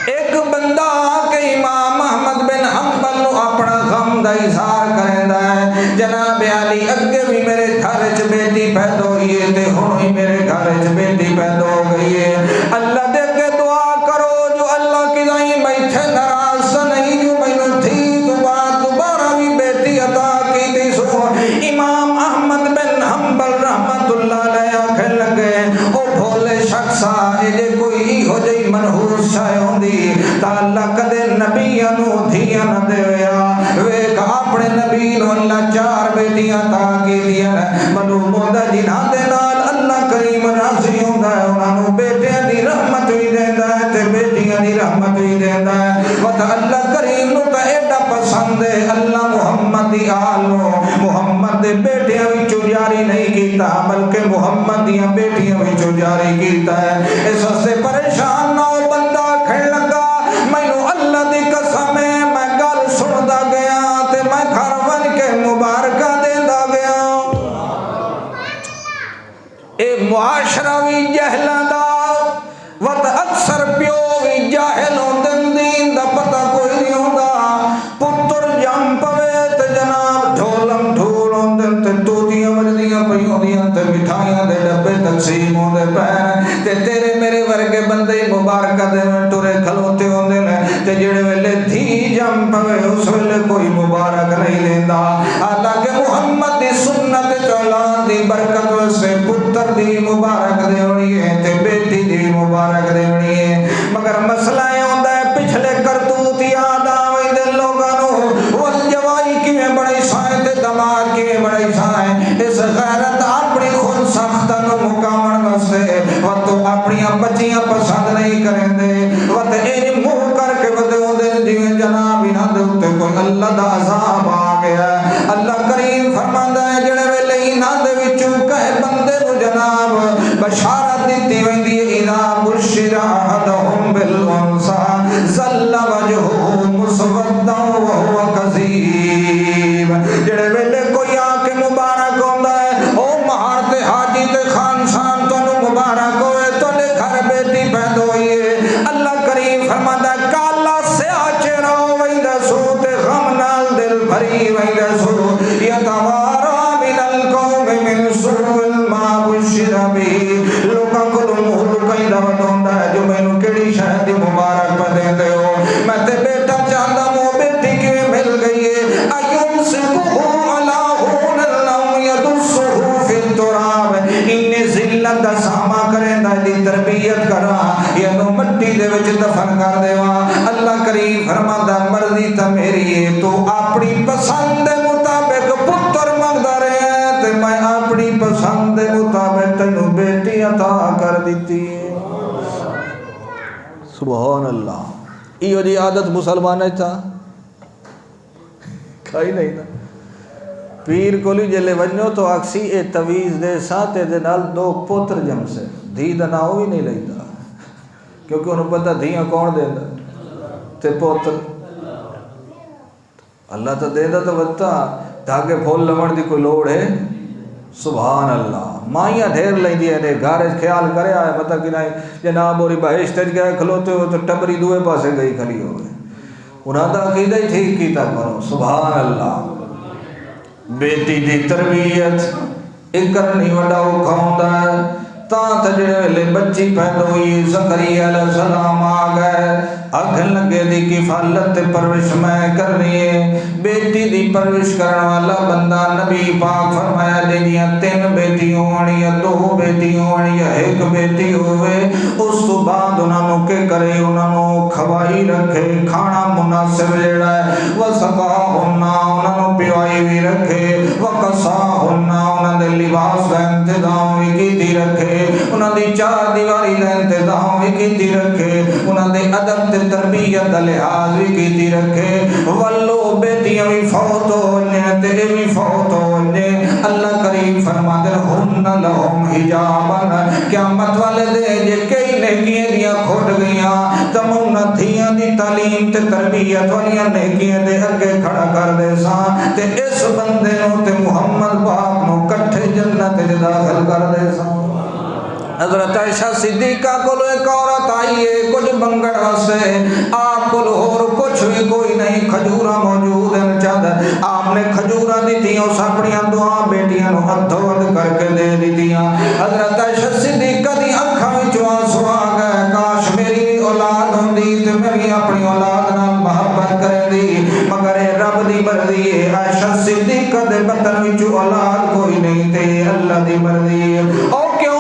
ایک بندہ کہ امام محمد بن حنبل نو اپنا غم دا اظہار کریندا ہے جناب علی اگے بھی میرے گھر وچ بیٹی پیدا ہوئی ہے تے ہن ہی میرے گھر وچ بیٹی پیدا ہو گئی ہے اللہ دے اگے دعا کرو جو اللہ کی دائیں بیٹھے ناراض نہیں جو مینوں تھی تو بعد دوبارہ بھی بیٹی عطا کیتی سو ایمان دے ویک اپنے نبی نو اللہ 4 بیٹیاں عطا کیتیاں معلوم ہوندا جنہاں دے نال اللہ کریم راضی ہوندا ہے انہاں نو بیٹیاں دی رحمت وی دیندا ہے تے بیٹیاں دی رحمت وی دیندا ہے وت اللہ کریم نو تے ایڈا پسند ہے اللہ محمد دی آل نو محمد دے بیٹیاں وچوں جاری نہیں کیتا بلکہ محمد دیاں بیٹیاں وچوں جاری کیتا ہے اس سے پریشان نہ ہو بندہ کھڑ لگا مینوں اللہ دی قسم ہے میں گل سندا گیا تے میں گھر ون کے مبارکہ دیندا گیا اے معاشرہ وی جہلاں دا وت اکثر پیو وی جاہل ہوندن دین دا پتہ کوئی نہیں ہوندا پتر جم پوے تے جناب ڈھولم ڈھول ہوندن تے توتیاں وجدیاں پئی ہوندیاں تے مٹھائیاں دے ڈبے تقسیم ہوندے پے تے تیرے میرے ورگے بندے مبارکہ دے ٹرے کھلوتے ہوندے نے تے جڑے ویلے دھی جم پوے اس ویلے کوئی مبارک نہیں دیندا حالانکہ محمد دی سنت چولان دی برکت سے پتر دی مبارک دیونی ہے تے بیٹی دی مبارک دیونی ہے مگر مسئلہ یہ ہوندا ہے پچھلے کرتوت یاد آوے دے لوگاں نو ول جوائی کیویں بڑی سائیں تے دماد کیویں بڑی سائیں اس غیرت اپنی خود سخت نو مکاون واسطے و تو اپنی بچیاں پسند نہیں کریندے و تے اے منہ کر کے ودے جویں جناب انہاں دے اوتے کوئی اللہ دا عذاب آ گیا اللہ کریم فرماندا ہے جڑے ویلے انہاں دے وچوں کہے بندے نو جناب بشارت دتی ویندی ہے اذا بشر احدهم بالانثى ظل وجهه مسودا وهو كظيم جڑے ویلے کوئی آ کے مبارک ہوندا ہے او مہار تے حاجی تے خان شان تو مبارک ہوئے تو لے گھر بیٹی پیدا ہوئی ہے اللہ کریم فرماتا ہے کالا سیاہ چہرہ ویندا سو تے غم نال دل بھری ویندا سو یتوارا من القوم من سوء ما بشر به لوکاں کول منہ لکائندا وندا ہے جو مینوں کیڑی شے دی مبارک پہ دیندے ہو میں تے بیٹا چاہندا مو بیٹی کیویں مل گئی ہے ایوم سکو علی ہون لم یدسو فی التراب ان ذلت دا ساما کریندا دی تربیت کرا یا نو مٹی دے وچ دفن کر دیواں اللہ کریم فرماندا مرضی تے میری ہے تو اپنی پسند دے مطابق پتر منگدا رہیا تے میں اپنی پسند دے مطابق تینوں بیٹی عطا کر دتی سبحان اللہ ایو دی عادت مسلمان تھا کھائی نہیں نا پیر کولی جلے ونجو تو اکسی اے تویز دے ساتے دے نال 2 پوتر جم سے دھی دا ناؤ بھی نہیں لئیتا کیونکہ انہوں پتہ دھیاں کون دے دا تے پوتر اللہ تو دے دا تو بتا دھاگے پھول لمڑ دی کوئی لوڑ ہے سبحان اللہ مائیاں ڈھیر لیں دیا نے گھارج خیال کرے آئے پتہ کہ نہیں جناب اور بہشت تج گئے کھلوتے ہوئے تو ٹبری دوئے پاسے گئی کھلی ہوئے انہاں دا عقیدہ ہی ٹھیک کیتا کرو سبحان اللہ بیٹی دی تربیت اکرنی وڈا کھاؤندا ہے تاں تجرے لے بچی پیدا ہوئی زکریا علیہ السلام آ گئے اکھن لگے دی کفالت پرورش میں کرنی ہے بیٹی دی پرورش کرن والا بندہ نبی پاک فرمایا دیاں 3 بیٹیاں ہونی 2 بیٹیاں ہونی 1 بیٹی ہوئے اس تو بعد انہاں نو کے کرے انہاں نو کھوائی رکھے کھانا مناسب جڑا ہے وسقاہنا انہاں نو پیوائی بھی رکھے وقصاہنا انہاں دے لباس دا انتظام بھی کیتی رکھے انہاں دی 4 دیواری دا انتظام بھی کیتی رکھے انہاں دے ادب تے تربیت دا لحاظ بھی کیتی رکھے ولو بیٹیاں بھی فوت ہونے تے بھی فوت ہونے اللہ کریم فرماتے ہن لہم حجابن قیامت والے دے جے کئی نیکیاں دیاں کھٹ گئیاں تم انہاں دھیاں دی تعلیم تے تربیت والیاں نیکیاں دے اگے کھڑا کر دے ساں تے اس بندے نو تے محمد پاک نو کٹھے جنت وچ داخل کر دے ساں حضرت عائشہ صدیقہ کو ایک عورت آئی ہے کچھ بنگڑ واسے آپ کو اور کچھ بھی کوئی نہیں کھجورہ موجود ہے چاہتا آپ نے کھجورہ دی تھی اس اپنی دعا بیٹیاں نو ہتھوڑ کر کے دے دی دیا حضرت عائشہ صدیقہ دی اکھاں وچ آنسو آ گئے کاش میری اولاد ہوندی تے میری اپنی اولاد نال محبت کرے دی مگر رب دی مرضی ہے عائشہ صدیقہ دے بطن وچ اولاد کوئی نہیں تے اللہ دی مرضی ہے او کیوں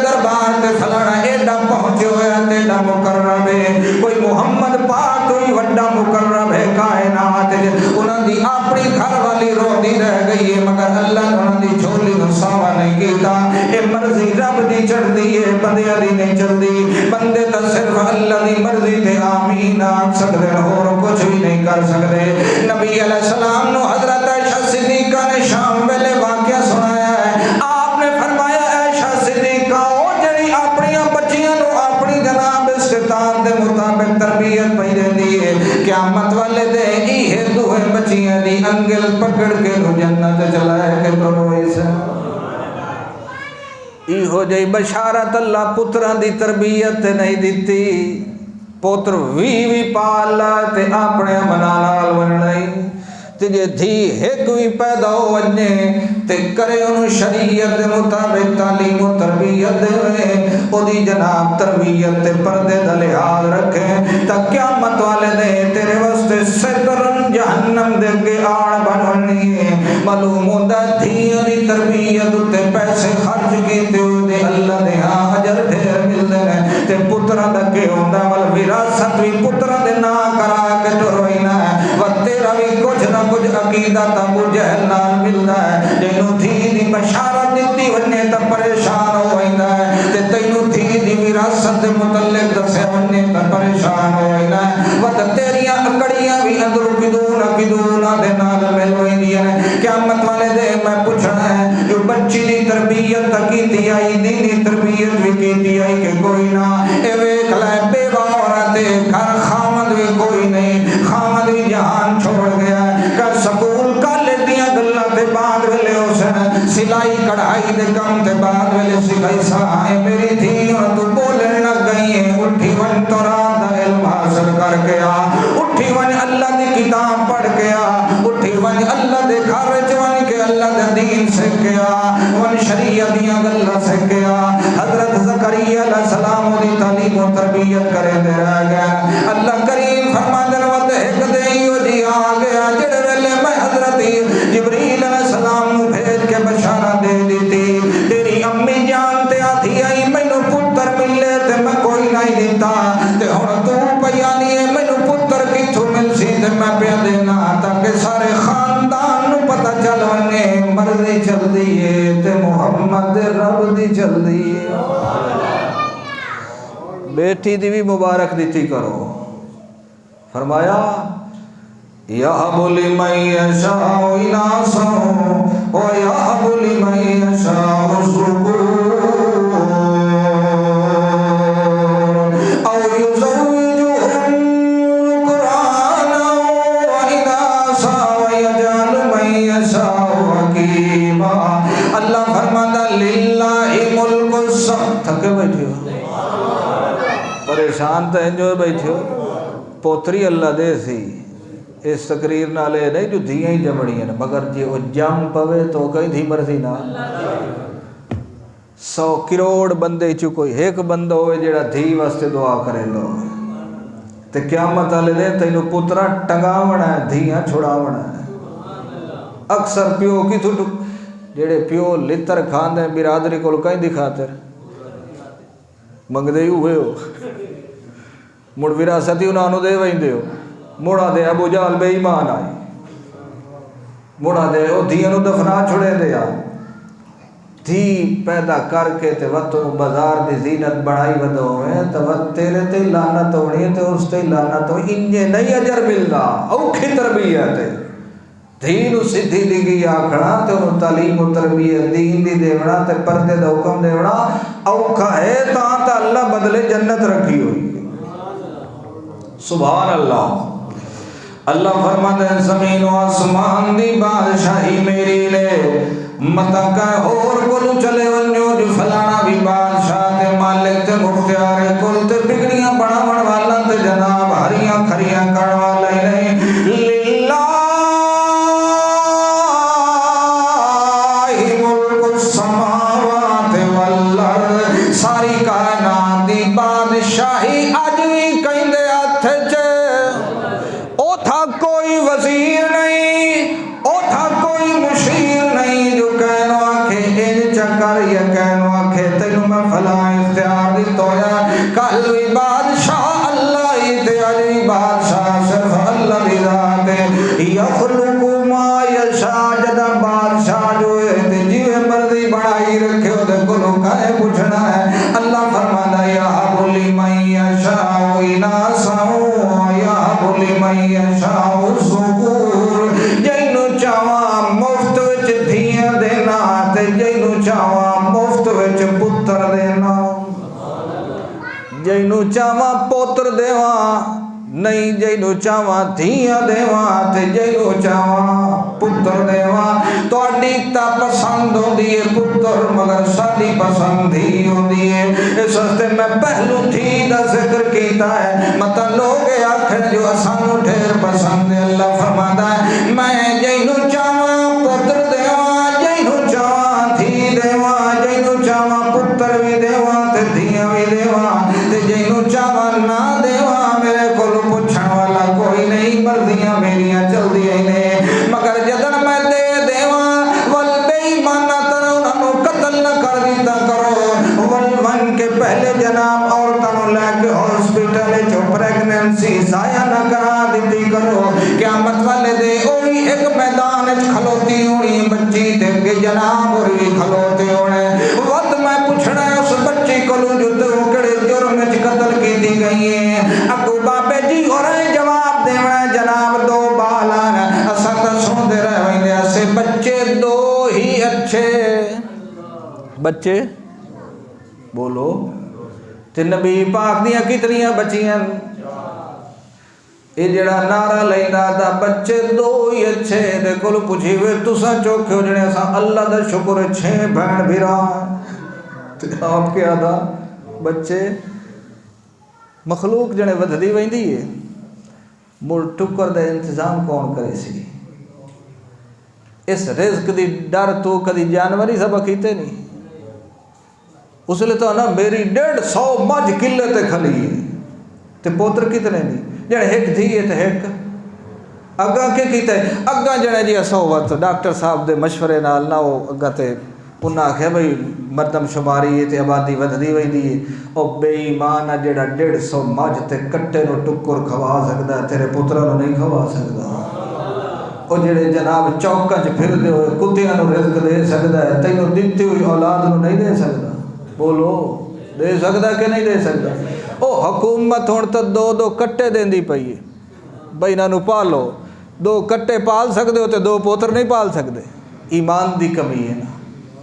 دربار تے فلانا ایڈا پہنچے ہویا تے ایڈا مقرب ہے کوئی محمد پاک کوئی وڈا مقرب ہے کائنات انہاں دی اپنی گھر والی روندی رہ گئی ہے مگر اللہ نے انہاں دی جھولی نوں ساوا نہیں کیتا اے مرضی رب دی چڑھدی ہے بندیاں دی نہیں چلدی بندے تے صرف اللہ دی مرضی تے آمین آکھ سکدے اور کچھ بھی نہیں کر سکدے نبی علیہ السلام نو حضرت عائشہ صدیقہ نے شام ویلے واقعہ سنایا ہے آپ نے فرمایا عائشہ صدیقہ او جڑی اپنی بچیاں نو اپنی جناب استطاعت دے مطابق تربیت پئی دیندی ہے قیامت والے دے ایہ دوہے بچیاں دی انگل پکڑ کے نو جنت چلائے کے پرویس ایہو جئی بشارت اللہ پتراں دی تربیت نہیں دیتی پوتر وی پالا تے اپنے منا نال ونڑائی تے جے دھی ایک وی پیدا ہو ونے تے کرے انہوں شریعت دے مطابق تعلیم و تربیت دے او دی جناب تربیت تے پردے دا لحاظ رکھیں تا قیامت والے دے تیرے واسطے سترن جہنم دے کے آڑ بنونی ہے معلوم ہوتا دھیاں دی تربیت تے پیسے خرچ کیتے ہوئے اللہ دے ہاں اجر ڈھیر ملدے ہیں تے پترہ دا کے ہوندہ وراثت بھی پترہ دے نا کرا کے ٹروئینا ہے و تیرا بھی کچھ نہ کچھ عقیدہ تا جہل نال ملدا ہے جنوں تھی دی بشارت دیتی ونے تا پریشان ہوئینا ہے تے تینوں تھی دی وراثت دے متعلق دسے ونے تا پریشان ہوئینا ہے و تیریاں اکڑیاں بھی اندر کدون دے نال مل ویندیاں ہیں قیامت والے دے میں پوچھنا ہے جو بچی دی تربیت کیتی آئی دینی تربیت بھی کیتی آئی کہ کوئی نہ اے ویکھ لے بیوہ عورت گھر خامد بھی کوئی نہیں خامد بھی جہان چھوڑ گیا ہے کل سکول کالج دیاں گلاں تے بعد ویلے حسن سلائی کڑھائی دے کم تے بعد ویلے سکھائی سائیں میری تھی اور تو بولن لگ گئی ہے اٹھی ون تو رات دا علم حاصل کر کے آ اٹھی ون اللہ دی کتاب پڑھ کے آ اٹھی ون اللہ دے گھر ون کے اللہ دے دین سکھ کے آ ون شریعت دیاں گلاں سکھ کے آ حضرت زکریا علیہ السلام دی تعلیم و تربیت کرے دے رہ گیا اللہ کریم فرماندن وقت ایک دیو جی آ گیا جڑے ویلے میں حضرت جبریل علیہ السلام نو بھیج کے بشارہ دے دیتی تیری امی جان تے آدھی آئی مینوں پتر ملے تے میں کوئی نہیں دیتا تے ہن تو پیانی ہے مینوں پتر کتھوں مل سی تے میں پیا دینا تاکہ سارے خاندان نو پتہ چل ونے مرضی چل دی ہے تے محمد رب دی چل دی ہے بیٹی دی بھی مبارک دیتی کرو فرمایا یَحَبُ لِمَن یَشَاءُ إِنَاثًا وَیَحَبُ لِمَن یَشَاءُ الذُّکُورَ أَوْ يُزَوِّجُهُمْ ذُكْرَانًا وَإِنَاثًا وَيَجْعَلُ مَن یَشَاءُ عَقِیمًا اللہ فرماتا لِلَّهِ مُلْکُ السَّمَاوَاتِ تھکے بیٹھے ہو پریشان تو انجو بیٹھے ہو پوتری اللہ دے سی اس تقریر نالے نہیں جو دھیاں ہی جمڑی ہیں مگر جی وہ جم پوے تو کئی دھی مرضی نہ 100 کروڑ بندے چو کوئی ایک بندہ ہوئے جیڑا دھی واسطے دعا کرے لو تے قیامت والے دے تینو پترا ٹنگاونا ہے دھیاں چھڑاونا ہے اکثر پیو کی تو جیڑے پیو لتر کھاندے برادری کو کہیں دکھاتے منگ دے ہوئے ہو مڑ وراثتی انہوں دے وہیں دے ہو مڑا دے ابو جال بے ایمان آئی مڑا دے او دھیانو دفنا چھڑے دے آ دھی پیدا کر کے تے وقتوں بازار دی زینت بڑھائی ودو ہے تو وقت تیرے تے لعنت ہونی ہے تے اس تے لعنت ہو انجے نہیں اجر ملدا اوکھی تربیت ہے دین سدھی لگی آکھنا تے انہوں تعلیم و تربیت دین دی دیونا تے پردے دا حکم دیونا اوکھا ہے تا اللہ بدلے جنت رکھی ہوئی سبحان اللہ اللہ فرماتے ہیں زمین و آسمان دی بادشاہی میری لے متا کہے اور کلو چلے ونیو جو فلانا بھی بادشاہ تے مالک تے مختیار کل تے بگڑیاں بڑا بڑا والا تے جناب ہریاں کھریاں کروا لے نہیں للہ ملک السماوات والارض ساری کائنات دی بادشاہی اج بھی کہندے ہتھ چ او تھا کوئی وزیر نہیں او تھا کوئی مشیر نہیں جو کہنو آکھے ان چکر یا کہنو آکھے تینو میں فلاں اختیار دیتو یا کل بھی بادشاہ اللہ ہی تے اج بھی بادشاہ صرف اللہ دی ذات یشاء الذکور جینو چاواں مفت وچ دھیاں دینا تے جینو چاواں مفت وچ پتر دینا جینو چاواں پوتر دیواں نہیں جینو چاواں دھیاں دیواں تے جینو چاواں پتر دیواں تہاڈی تا پسند ہوندی ہے پتر مگر ساڈی پسند ہی ہوندی ہے اس واسطے میں پہلو دھی دا ذکر کیتا ہے متا لوگ آکھن جو اسانو ڈھیر پسند ہے اللہ فرماتا ہے میں جینو چاواں پتر دیواں جینو چاواں دھی دیواں جینو چاواں پتر بھی دیواں تے دھیاں بھی دیواں تے جینو چاواں نہ دیواں میرے کول پوچھن والا کوئی نہیں مرضیاں میریاں چلدیاں ہی نے مگر جدن میں دے دیواں ول بے ایماناں طرح انہاں نوں قتل نہ کر دیتا کرو ول من کے پہلے جناب عورتاں نوں لے کے ہاسپٹل وچ پریگننسی ضائع نہ کرا دیتی کرو قیامت والے دے اوہی ایک میدان وچ کھلوتی ہونی بچی تے کہ جناب اور بھی کھلوتے ہونے وقت میں پوچھنا ہے اس بچی کولوں جو تو کڑے جرم وچ قتل کیتی گئی ہے ابو بابے جی اور جواب دینا ہے جناب دو بالان اساں تے سوندے رہ ویندے اسے بچے دو ہی اچھے بچے بولو تے نبی پاک دیاں کتنیاں بچیاں اے جڑا نعرہ لیندا دا بچے دو ہی اچھے دے کول پوچھی وے تساں چوکھے ہو جڑے اساں اللہ دا شکر ہے 6 بہن بھرا تے آپ کے آدھا بچے مخلوق جنے ودھدی ویندی ہے مڑ ٹکر دے انتظام کون کرے سی اس رزق دی ڈر تو کدی جانوری سبق کیتے نہیں اس لئے تو نا میری 150 مجھ کلے تے کھلی ہے تے پوتر کتنے نہیں جڑے ایک دھی ہے تے ایک اگا کے کیتے اگا جڑے جی اسو وقت ڈاکٹر صاحب دے مشورے نال نہ ہو اگا تے انہاں آکھیا بھئی مردم شماری ہے تے آبادی ودھدی ویندی ہے او بے ایمان آ جڑا 150 مجھ تے کٹے نو ٹکر کھوا سکدا ہے تیرے پتراں نو نہیں کھوا سکدا او جڑے جناب چوکاں چ پھر دے ہوئے کتیاں نو رزق دے سکدا ہے تینوں دتی ہوئی اولاد نو نہیں دے سکدا بولو دے سکدا کہ نہیں دے سکدا او حکومت ہن تے 2 کٹے دیندی پئی ہے بھئی انہاں نو پالو 2 کٹے پال سکدے ہو تے 2 پوتر نہیں پال سکدے ایمان دی کمی ہے نا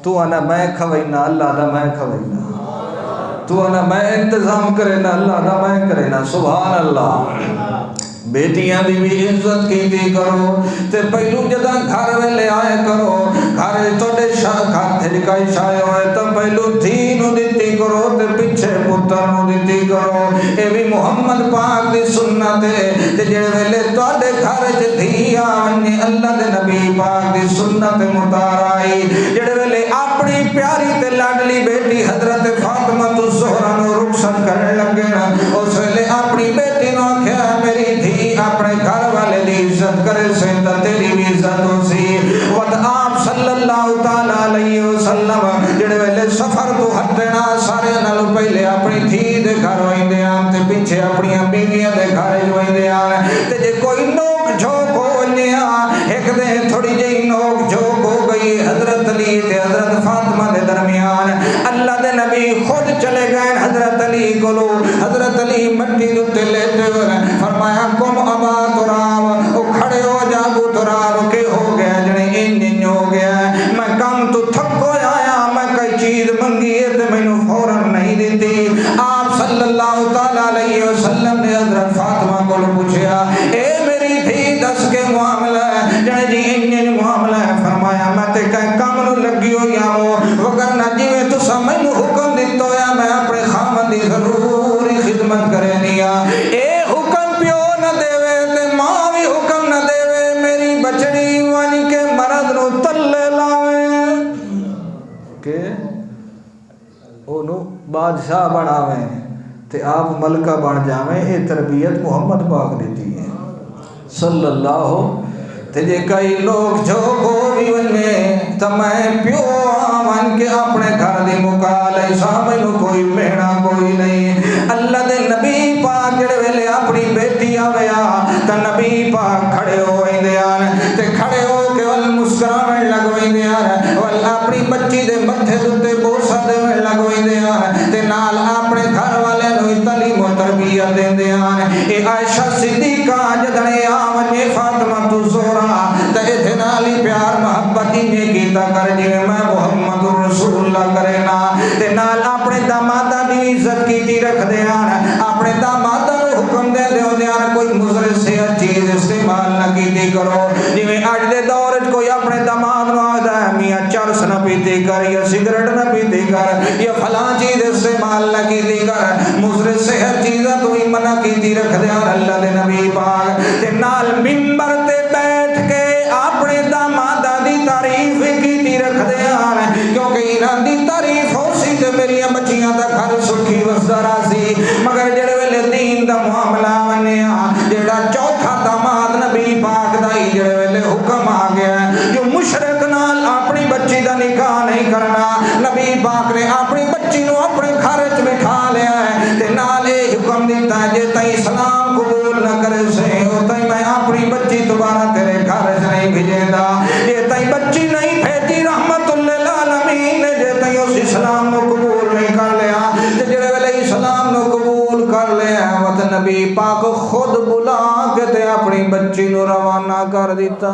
تو آنا میں کھوئینا اللہ دا میں کھوئینا تو آنا میں انتظام کرے نا اللہ دا میں کرے نا سبحان اللہ بیٹیاں دی بھی عزت کیتی کرو تے پہلو جداں گھر ویلے آئے کرو گھر توڑے گھر تھلکائی شائے ہوئے تو پہلو دھی نو دیتی کرو تے پیچھے پتر نو دیتی کرو اے بھی محمد پاک دی سنت ہے تے جڑے ویلے توڑے گھر چ دھی آنے اللہ دے نبی پاک دی سنت متار آئی جڑے ویلے اپنی پیاری تے لاڈلی بیٹی حضرت فاطمہ الزہرا نو رخصت کرنے لگے نا اس ویلے اپنی بیٹی نو آکھیا میری دھی اپنے گھر والے دی عزت کرے سے تا تیری بھی عزت ہو سی ود آپ صلی اللہ تعالی علیہ وسلم جڑے ویلے سفر تو ہٹنا سارے نالوں پہلے اپنی دھی دے گھر ویندے آن تے پیچھے اپنی بیویاں دے گھر ویندے آن تے جے کوئی نوک جھوک ہو ونیا ایک دے تھوڑی جہی نوک جھوک ہو گئی حضرت علی تے حضرت فاطمہ دے درمیان اللہ دے نبی خود چلے گئے حضرت علی کولو حضرت علی مٹی دے لیٹے ہوئے فرمایا کم ابا تراب او کھڑے ہو جا ابو تراب کے ہو گیا جنے انجن ہو گیا میں کم تو تھک کو آیا میں کئی چیز منگی ہے تے میں نو فوراً نہیں دیتی آپ صلی اللہ تعالی علیہ وسلم نے حضرت فاطمہ کو پوچھا اے میری دھی دس کے معاملہ ہے جنے جی انجن معاملہ ہے فرمایا میں تے کہیں کم نو لگی ہو یا ہو وگرنہ جی میں تو سمجھ نو حکم دیتا ہو یا میں اپنے خامن دی ضروری خدمت کرے نیا اے حکم پیو نہ دیوے تے ماں بھی حکم نہ دیوے میری بچڑی وانی کے مرد نو تلے لاوے کہ انہوں بادشاہ بناویں تے آپ ملکہ بن جاویں اے تربیت محمد پاک دیتی ہے صلی اللہ تے جے کئی لوگ جو کو بھی ونے تا میں پیو آوان کے اپنے گھر دی مکالے سامنو کوئی مہنا کوئی نہیں اللہ دے نبی پاک جڑے ویلے اپنی بیٹی آویا تا نبی پاک کھڑے ہوئے دیان تے کھڑے ہو کے ول مسکراویں لگویں دیان ول اپنی بچی دے متھے دے بوسا دے لگویں دیان تے نال اپنے گھر والے نو تعلیم و تربیت دے دیان اے عائشہ صدیقہ جدنے کر جویں میں محمد رسول اللہ کرے نا تے نال اپنے داماداں دی عزت کیتی رکھدے ہن اپنے داماداں نوں حکم دے دیندے ہن کوئی مضر صحت چیز استعمال نہ کیتی کرو جویں اج دے دور وچ کوئی اپنے داماد نوں آکھدا ہے میاں چرس نہ پیتی کر یا سگریٹ نہ پیتی کر یا فلاں چیز استعمال نہ کیتی کر مضر صحت چیزاں تو ہی منع کیتی رکھدے ہن اللہ دے نبی پاک تے نال منبر تے بیٹھ کے اپنے داماداں دی تعریف کیتی رکھدے ہن کیونکہ انہاں دی تعریف ہو سی تے میری بچیاں دا گھر سکھی وسدا راسی مگر جڑے ویلے دین دا معاملہ منیا جڑا چوتھا داماد نبی پاک دا ہی جڑے ویلے حکم آ گیا جو مشرک نال اپنی بچی دا نکاح نہیں کرنا نبی پاک نے اپنی بچی نو اپنے گھر وچ بٹھا لیا ہے تے نال اے حکم دیتا ہے جے تئی اسلام قبول نہ کرے سے او تئی میں اپنی بچی دوبارہ تیرے گھر وچ نہیں بھیجدا جے تئی بچی نہیں بھیجی رحمت للعالمین جے تئی اس اسلام نو قبول نہیں کر لیا تے جڑے ویلے اسلام نو قبول کر لیا وت نبی پاک خود بلا کے تے اپنی بچی نو روانہ کر دیتا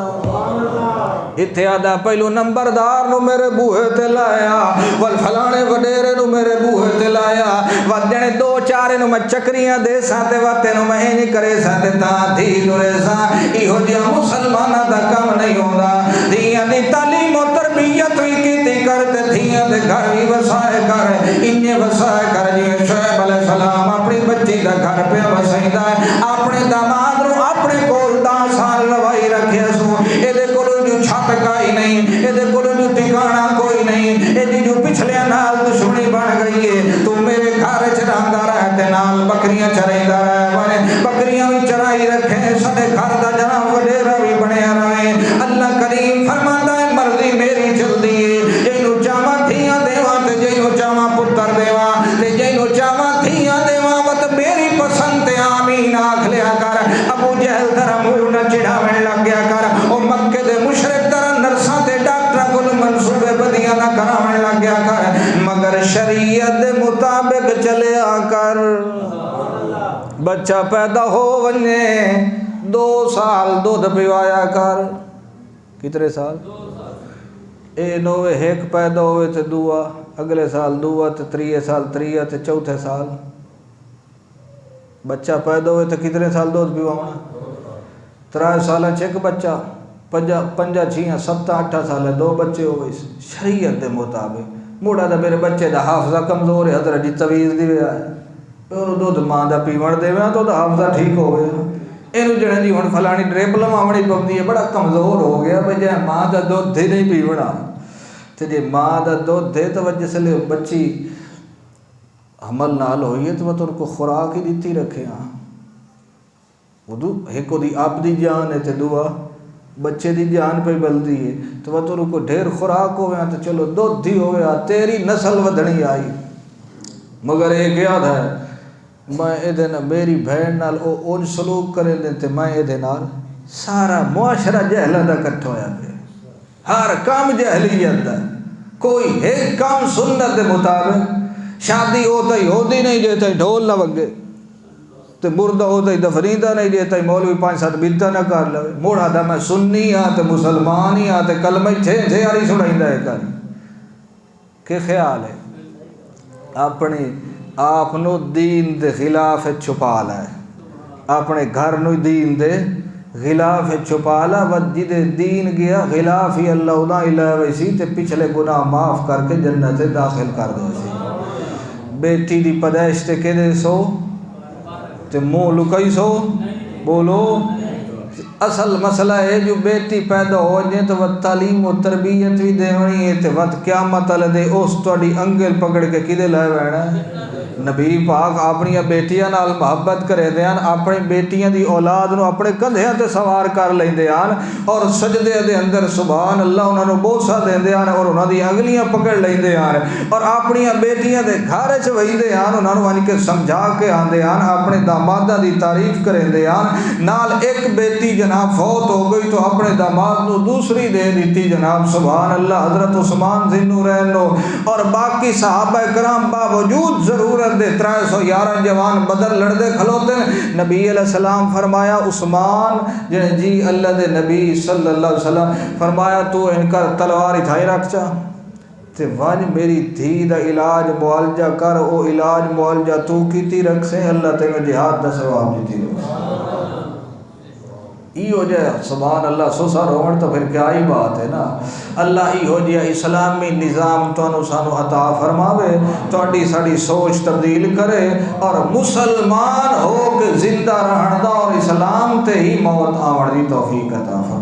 اتھے آدھا پہلو نمبردار نو میرے بوہے تے لایا ول فلانے وڈیرے نو میرے بوہے تے لایا ود جنے دو چارے نو میں چکریاں دے ساں تے وتے نو میں نہیں کرے ساں تے تاں دھی نورے ساں ایہو جیا مسلماناں دا کم نہیں ہوندا دھیاں دی تعلیم و تربیت وی کیتی کر تے دھیاں دے گھر وی وسائے کر اننے وسائے کر جی شعیب علیہ السلام اپنی بچی دا گھر پہ وسائندا ہے اپنے داماد نو اپنے کول 10 سال لوائی رکھے سو اے دے کول جو چھت کائی نہیں اے دے کول جو ٹھکانہ کوئی نہیں اے دی جو پچھلے نال دشمنی بن گئی ہے تو میرے گھر وچ رہندا رہتے نال بکریاں چرائیدا رہے بکریاں بھی چرائی رکھے سڈے گھر دا جناب وڈیرا بھی بنیا رہے اللہ کریم فرماندا ہے مرضی میری چلدی ہے جینوں چاواں تھیاں دیواں تے جینوں چاواں پتر دیواں تے جینوں چاواں تھیاں دیواں وت میری پسند تے آمین آکھ لیا کر ابو جہل تیرا منہ نہ چڑھاویں لگ گیا کر او مکے دے مشرک تیرا نرساں تے ڈاکٹراں کول منصوبے بدیاں نہ کراویں لگ گیا کر مگر شریعت دے مطابق چلیا کر بچہ پیدا ہو ونجے 2 سال دودھ پیوایا کر کتنے سال اے نوے ایک پیدا ہوئے تے دعا اگلے سال دعا تے 3 سال 3 تے 4 سال بچہ پیدا ہوئے تے کتنے سال دودھ پیوانا 3 سال ایک بچہ 5 6 7 8 سال 2 بچے ہوئے شریعت دے مطابق موڑا دا میرے بچے دا حافظہ کمزور ہے حضرت جی تویز دی ویا ہے اور دودھ ماں دا پیوڑ دے ویا تو دا حافظہ ٹھیک ہو گیا اینو جڑے دی ہن فلانی ڈرپ لواوڑی پوندی ہے بڑا کمزور ہو گیا بھئی جے ماں دا دودھ دے نہیں پیوڑا تے جے ماں دا دودھ دے تو جس لے بچی حمل نال ہوئی ہے تو ان کو خوراک ہی دیتی رکھے ہاں وضو ایک دی آپ دی جان ہے تے دعا بچے دی جان پہ بلدی ہے تو ان کو ڈھیر خوراک ہوئے ہیں تو چلو دودھ دی ہوئے تیری نسل ودھنی آئی مگر ایک یاد ہے میں اے دن میری بہن نال اون سلوک کرے دیں تے میں اے دن نال سارا معاشرہ جہلہ دا کٹھ ہویا پہ ہر کام جہلیت دا کوئی ایک کام سنت دے مطابق شادی ہوتا ہی ہوتی نہیں دیتا ہی ڈھول نہ وگے تے مردہ ہوتا ہی دفنیدہ نہیں دیتا ہی مولوی 5-7 بدعت نہ کر لے موڑا دا میں سنی ہاں تے مسلمان ہی ہاں تے کلمہ 6 آری سنائیندہ ہے کاری کہ خیال ہے اپنی آپ نو دین دے خلاف چھپا لائے اپنے گھر نو دین دے خلاف چھپا لا ود جدے دین گیا خلاف ہی اللہ ادا الہ ویسی تے پچھلے گناہ معاف کر کے جنت داخل کر دے سی بیٹی دی پیدائش تے کہ دے سو تے منہ لکائی سو بولو اصل مسئلہ ہے جو بیٹی پیدا ہو جائے تو وہ تعلیم و تربیت بھی دیونی ہے تو وقت قیامت والے دے اس توڑی انگل پکڑ کے کدے لائے بینا نبی پاک اپنی بیٹیاں نال محبت کرے دیان اپنی بیٹیاں دی اولاد نو اپنے کندھیاں تے سوار کر لیندے آن اور سجدے دے اندر سبحان اللہ انہاں نو بوسا دیندے آن اور انہاں دی انگلیاں پکڑ لیندے آن اور اپنی بیٹیاں دے گھر وچ ویندے آن انہاں نو ان کے سمجھا کے آندے آن اپنے داماداں دی تعریف کریندے آن نال ایک بیٹی جناب فوت ہو گئی تو اپنے داماد نو دوسری دے دیتی جناب سبحان اللہ حضرت عثمان ذی النورین نو اور باقی صحابہ کرام باوجود ضرورت بدر دے 311 جوان بدر لڑدے کھلوتے ہیں، نبی علیہ السلام فرمایا عثمان جی اللہ دے نبی صلی اللہ علیہ وسلم فرمایا تو ان کا تلوار اتھائی رکھ چا تے ون میری دھی دا علاج معالجہ کر، او علاج معالجہ تو کیتی رکھ سے اللہ تیرے جہاد دا ثواب دیتی رکھ ای ہو جائے سبحان اللہ سوسا روڑ تو پھر کیا ہی بات ہے نا۔ اللہ ای ہو جائے اسلامی نظام تو سانو عطا فرماوے، توڑی ساڑی سوچ تبدیل کرے اور مسلمان ہو کے زندہ رہن دا اور اسلام تے ہی موت آوڑ دی توفیق عطا فرماوے۔